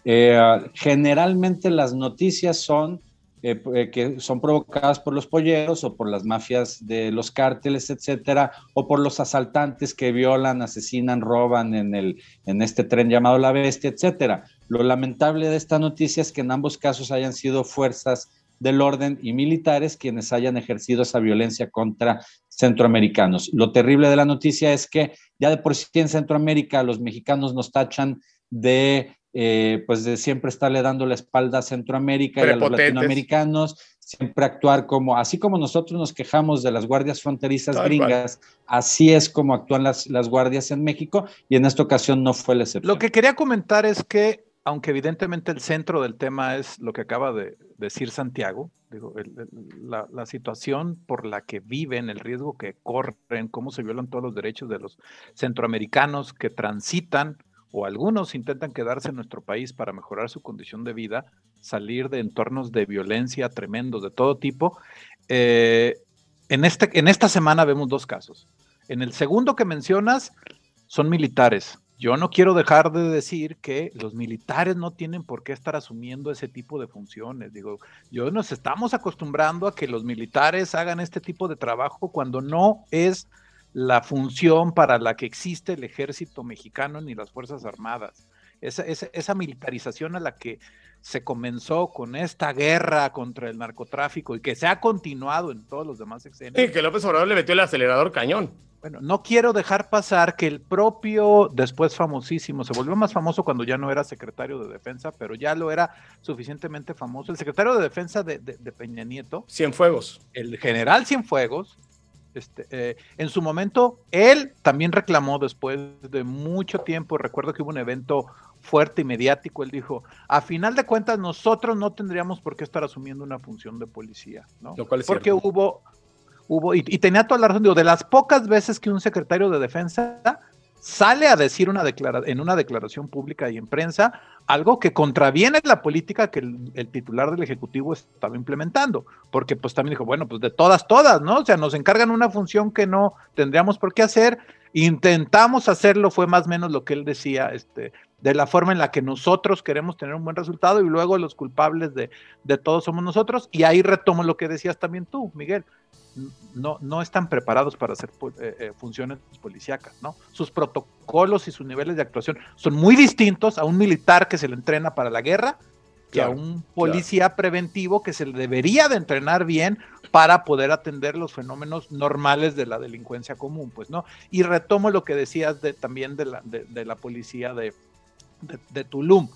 Generalmente las noticias son que son provocadas por los polleros o por las mafias de los cárteles, etcétera, o por los asaltantes que violan, asesinan, roban en este tren llamado La Bestia, etcétera. Lo lamentable de esta noticia es que en ambos casos hayan sido fuerzas del orden y militares quienes hayan ejercido esa violencia contra centroamericanos. Lo terrible de la noticia es que ya de por sí en Centroamérica los mexicanos nos tachan de siempre estarle dando la espalda a Centroamérica y a los latinoamericanos, siempre actuar así como nosotros nos quejamos de las guardias fronterizas gringas, así es como actúan las guardias en México, y en esta ocasión no fue la excepción. Lo que quería comentar es que, aunque evidentemente el centro del tema es lo que acaba de decir Santiago, digo, la situación por la que viven, el riesgo que corren, cómo se violan todos los derechos de los centroamericanos que transitan, o algunos intentan quedarse en nuestro país para mejorar su condición de vida, salir de entornos de violencia tremendos de todo tipo. En esta semana vemos 2 casos. En el segundo que mencionas, son militares. Yo no quiero dejar de decir que los militares no tienen por qué estar asumiendo ese tipo de funciones. Digo, nos estamos acostumbrando a que los militares hagan este tipo de trabajo cuando no es la función para la que existe el ejército mexicano ni las Fuerzas Armadas. Esa militarización a la que se comenzó con esta guerra contra el narcotráfico y que se ha continuado en todos los demás sexenios. Sí, que López Obrador le metió el acelerador cañón. Bueno, no quiero dejar pasar que el propio, después famosísimo, se volvió más famoso cuando ya no era secretario de Defensa, pero ya lo era suficientemente famoso, el secretario de Defensa de Peña Nieto. Cienfuegos. El general Cienfuegos. En su momento, él también reclamó después de mucho tiempo, recuerdo que hubo un evento fuerte y mediático, él dijo, a final de cuentas nosotros no tendríamos por qué estar asumiendo una función de policía, ¿no? Lo cual es porque cierto. hubo y tenía toda la razón, digo, de las pocas veces que un secretario de Defensa sale a decir en una declaración pública y en prensa algo que contraviene la política que el titular del Ejecutivo estaba implementando, porque pues también dijo, bueno, pues de todas, ¿no? O sea, nos encargan una función que no tendríamos por qué hacer, intentamos hacerlo, fue más o menos lo que él decía, de la forma en la que nosotros queremos tener un buen resultado y luego los culpables de todo somos nosotros, y ahí retomo lo que decías también tú, Miguel. No están preparados para hacer funciones policíacas, ¿no? Sus protocolos y sus niveles de actuación son muy distintos a un militar que se le entrena para la guerra que a un policía preventivo que se le debería de entrenar bien para poder atender los fenómenos normales de la delincuencia común, pues, ¿no? Y retomo lo que decías también de la policía de Tulum.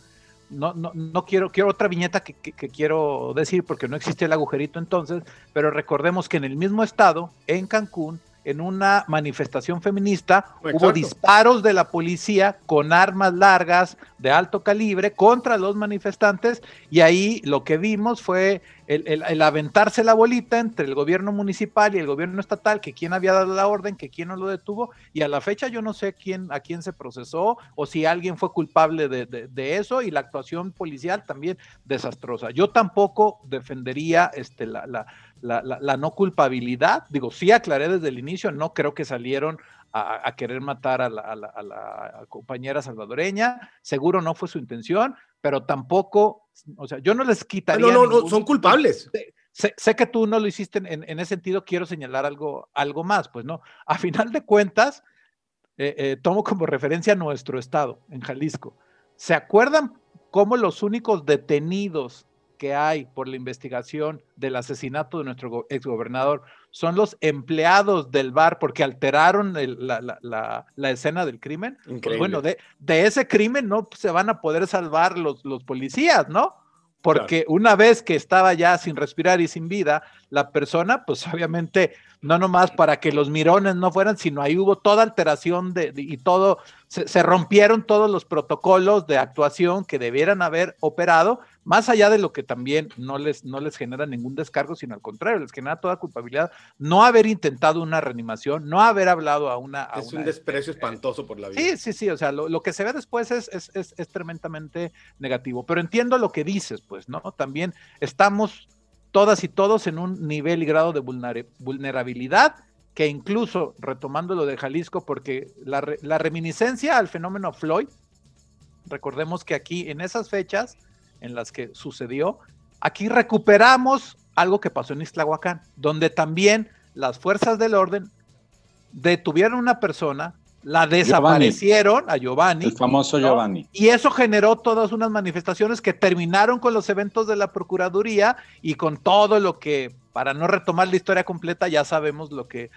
No quiero otra viñeta que quiero decir porque no existe el agujerito entonces, pero recordemos que en el mismo estado, en Cancún, en una manifestación feminista, hubo disparos de la policía con armas largas de alto calibre contra los manifestantes, y ahí lo que vimos fue el aventarse la bolita entre el gobierno municipal y el gobierno estatal, que quién había dado la orden, que quién no lo detuvo, y a la fecha yo no sé a quién se procesó o si alguien fue culpable de eso, y la actuación policial también desastrosa. Yo tampoco defendería la no culpabilidad, digo, sí aclaré desde el inicio, no creo que salieron a querer matar a la compañera salvadoreña, seguro no fue su intención, pero tampoco, o sea, yo no les quitaría. No, son culpables. Sé que tú no lo hiciste en ese sentido, quiero señalar algo más, pues no, a final de cuentas, tomo como referencia nuestro estado, en Jalisco. ¿Se acuerdan cómo los únicos detenidos que hay por la investigación del asesinato de nuestro exgobernador son los empleados del bar porque alteraron la escena del crimen? Pues bueno, de ese crimen no se van a poder salvar los policías, ¿no? Porque una vez que estaba ya sin respirar y sin vida, la persona, pues obviamente, no nomás para que los mirones no fueran, sino ahí hubo toda alteración y todo, se rompieron todos los protocolos de actuación que debieran haber operado, más allá de lo que también no les genera ningún descargo, sino al contrario, les genera toda culpabilidad, no haber intentado una reanimación, no haber hablado a una... Es un desprecio espantoso por la vida. Sí, o sea, lo que se ve después es tremendamente negativo, pero entiendo lo que dices, pues, ¿no? También estamos todas y todos en un nivel y grado de vulnerabilidad que incluso, retomando lo de Jalisco, porque la reminiscencia al fenómeno Floyd, recordemos que aquí en esas fechas en las que sucedió, aquí recuperamos algo que pasó en Ixtlahuacán, donde también las fuerzas del orden detuvieron a una persona, la desaparecieron, a Giovanni. El famoso Giovanni. Y eso generó todas unas manifestaciones que terminaron con los eventos de la Procuraduría y con todo lo que, para no retomar la historia completa, ya sabemos lo que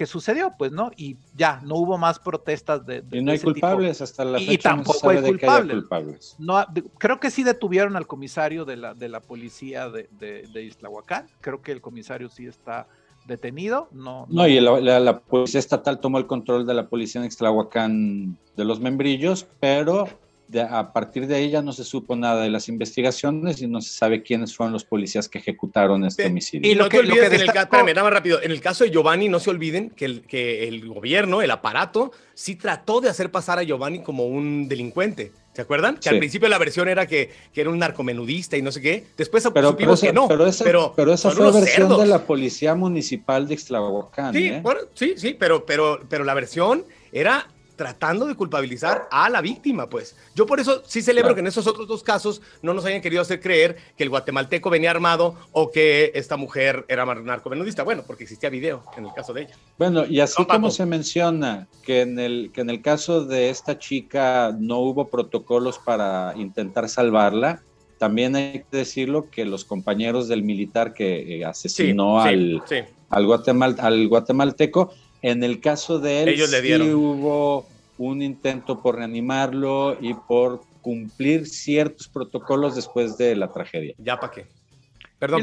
sucedió, pues, ¿no? Y ya, no hubo más protestas y no hay culpables, hasta la fecha. Y tampoco hay culpables. No, creo que sí detuvieron al comisario de la policía de Ixtlahuacán, creo que el comisario sí está detenido. No, y la policía estatal tomó el control de la policía en Ixtlahuacán de los Membrillos, pero a partir de ahí ya no se supo nada de las investigaciones y no se sabe quiénes fueron los policías que ejecutaron este homicidio. Y no te olvides, espérame, más rápido, en el caso de Giovanni, no se olviden que el gobierno, el aparato, sí trató de hacer pasar a Giovanni como un delincuente. ¿Se acuerdan? Que al principio la versión era que era un narcomenudista y no sé qué. Después supimos que no. Pero esa fue la versión de la policía municipal de Ixtlahuacán. Sí, bueno, sí, pero la versión era tratando de culpabilizar a la víctima, pues. Yo por eso sí celebro que en esos otros dos casos no nos hayan querido hacer creer que el guatemalteco venía armado o que esta mujer era narcomenudista. Bueno, porque existía video en el caso de ella. Bueno, y así como se menciona que en el caso de esta chica no hubo protocolos para intentar salvarla, también hay que decirlo que los compañeros del militar que asesinó al guatemalteco, en el caso de él sí hubo un intento por reanimarlo y por cumplir ciertos protocolos después de la tragedia. ¿Ya para qué? Perdón,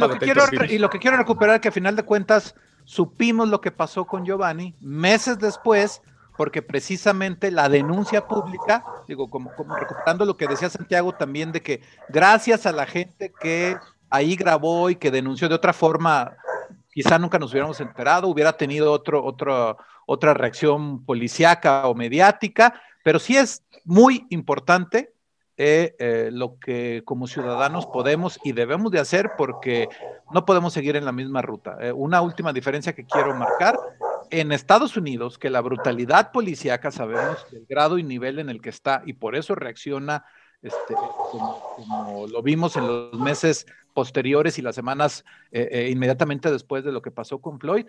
y lo que quiero recuperar, que a final de cuentas supimos lo que pasó con Giovanni meses después, porque precisamente la denuncia pública, digo, como recuperando lo que decía Santiago también, de que gracias a la gente que ahí grabó y que denunció de otra forma, quizá nunca nos hubiéramos enterado, hubiera tenido otra reacción policíaca o mediática, pero sí es muy importante lo que como ciudadanos podemos y debemos de hacer, porque no podemos seguir en la misma ruta. Una última diferencia que quiero marcar: en Estados Unidos, que la brutalidad policíaca sabemos el grado y nivel en el que está, y por eso reacciona como lo vimos en los meses posteriores y las semanas inmediatamente después de lo que pasó con Floyd.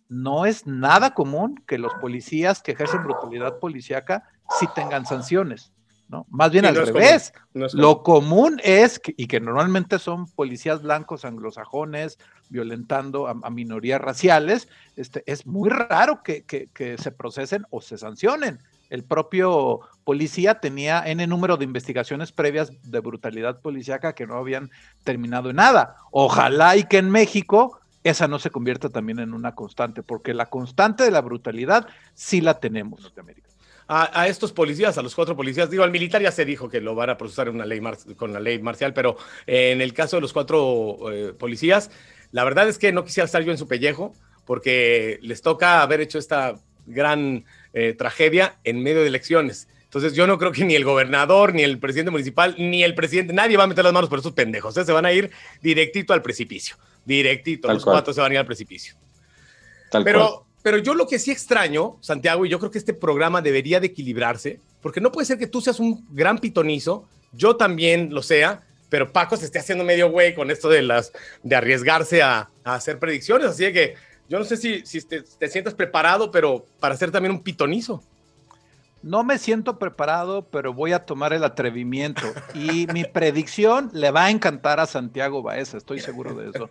No es nada común que los policías que ejercen brutalidad policíaca sí tengan sanciones, ¿no? Más bien al revés. Lo común es, y que normalmente son policías blancos anglosajones violentando a minorías raciales, es muy raro que se procesen o se sancionen. El propio policía tenía N número de investigaciones previas de brutalidad policíaca que no habían terminado en nada. Ojalá y que en México esa no se convierta también en una constante, porque la constante de la brutalidad sí la tenemos en Norteamérica. A estos policías, a los 4 policías, digo, al militar ya se dijo que lo van a procesar en una ley con la ley marcial, pero en el caso de los 4 policías, la verdad es que no quisiera estar yo en su pellejo, porque les toca haber hecho esta gran tragedia en medio de elecciones. Entonces yo no creo que ni el gobernador, ni el presidente municipal, ni el presidente, nadie va a meter las manos por estos pendejos. Se van a ir directito al precipicio, directito, los 4 se van a ir al precipicio. Pero yo lo que sí extraño, Santiago, y yo creo que este programa debería de equilibrarse, porque no puede ser que tú seas un gran pitonizo, yo también lo sea, pero Paco se esté haciendo medio güey con esto de arriesgarse a hacer predicciones, así que yo no sé si te sientas preparado, pero para ser también un pitonizo. No me siento preparado, pero voy a tomar el atrevimiento. Y mi predicción le va a encantar a Santiago Baeza, estoy seguro de eso.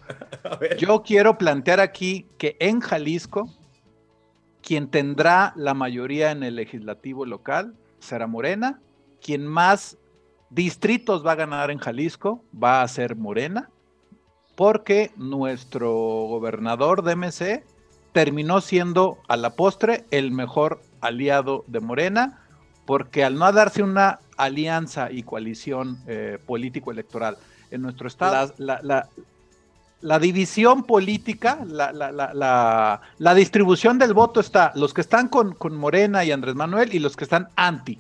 Yo quiero plantear aquí que en Jalisco, quien tendrá la mayoría en el legislativo local será Morena. Quien más distritos va a ganar en Jalisco va a ser Morena, porque nuestro gobernador de MC terminó siendo a la postre el mejor aliado de Morena, porque al no darse una alianza y coalición político-electoral en nuestro estado, la división política, la distribución del voto está, los que están con Morena y Andrés Manuel y los que están anti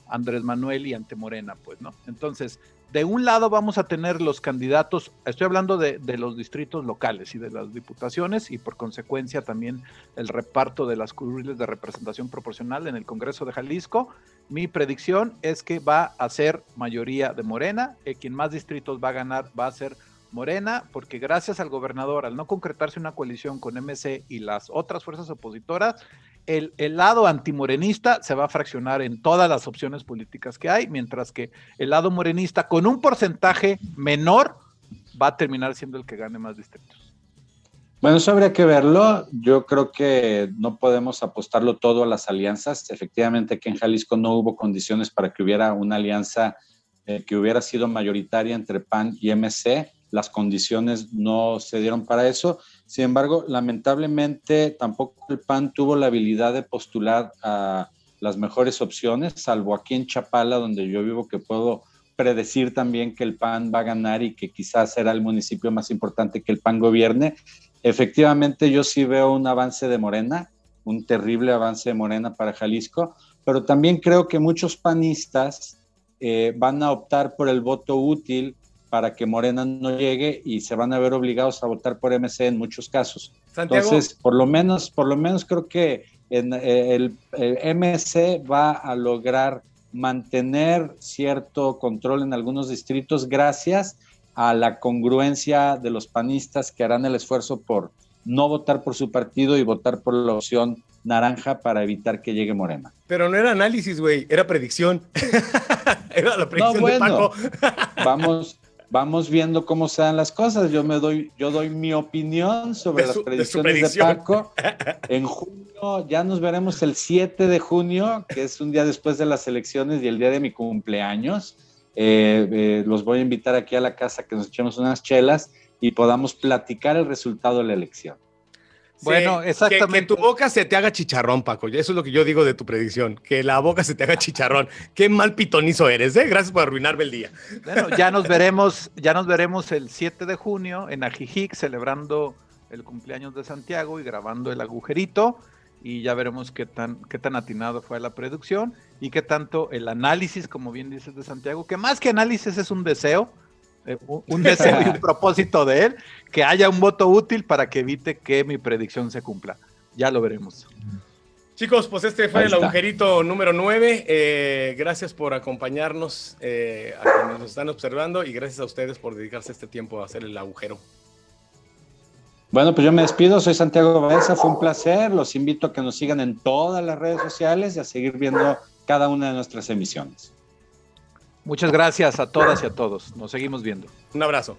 Andrés Manuel y ante Morena, pues, ¿no? Entonces, de un lado vamos a tener los candidatos, estoy hablando de los distritos locales y de las diputaciones, y por consecuencia también el reparto de las curules de representación proporcional en el Congreso de Jalisco. Mi predicción es que va a ser mayoría de Morena, quien más distritos va a ganar va a ser Morena, porque gracias al gobernador, al no concretarse una coalición con MC y las otras fuerzas opositoras, el lado antimorenista se va a fraccionar en todas las opciones políticas que hay, mientras que el lado morenista, con un porcentaje menor, va a terminar siendo el que gane más distritos. Bueno, eso habría que verlo. Yo creo que no podemos apostarlo todo a las alianzas. Efectivamente que en Jalisco no hubo condiciones para que hubiera una alianza que hubiera sido mayoritaria entre PAN y MC. Las condiciones no se dieron para eso. Sin embargo, lamentablemente tampoco el PAN tuvo la habilidad de postular a las mejores opciones, salvo aquí en Chapala, donde yo vivo, que puedo predecir también que el PAN va a ganar y que quizás será el municipio más importante que el PAN gobierne. Efectivamente, yo sí veo un avance de Morena, un terrible avance de Morena para Jalisco, pero también creo que muchos panistas van a optar por el voto útil para que Morena no llegue y se van a ver obligados a votar por MC en muchos casos. Santiago. Entonces, por lo menos creo que el MC va a lograr mantener cierto control en algunos distritos gracias a la congruencia de los panistas que harán el esfuerzo por no votar por su partido y votar por la opción naranja para evitar que llegue Morena. Pero no era análisis, güey, era predicción. Era la predicción de Paco. Vamos viendo cómo se dan las cosas. Yo doy mi opinión sobre las predicciones de Paco. En junio, ya nos veremos el 7 de junio, que es un día después de las elecciones y el día de mi cumpleaños. Los voy a invitar aquí a la casa que nos echemos unas chelas y podamos platicar el resultado de la elección. Bueno, exactamente. Que tu boca se te haga chicharrón, Paco. Eso es lo que yo digo de tu predicción. Que la boca se te haga chicharrón. Qué mal pitonizo eres, ¿eh? Gracias por arruinarme el día. Bueno, ya nos veremos el 7 de junio en Ajijic, celebrando el cumpleaños de Santiago y grabando el agujerito. y ya veremos qué tan atinado fue la predicción y qué tanto el análisis, como bien dices de Santiago, que más que análisis es un deseo, un deseo y un propósito de él, que haya un voto útil para que evite que mi predicción se cumpla. Ya lo veremos. Chicos, pues este fue el agujerito número 9. Gracias por acompañarnos, a quienes nos están observando, y gracias a ustedes por dedicarse este tiempo a hacer el agujero. Bueno, pues yo me despido, soy Santiago Baeza, fue un placer, los invito a que nos sigan en todas las redes sociales y a seguir viendo cada una de nuestras emisiones. Muchas gracias a todas y a todos, nos seguimos viendo. Un abrazo.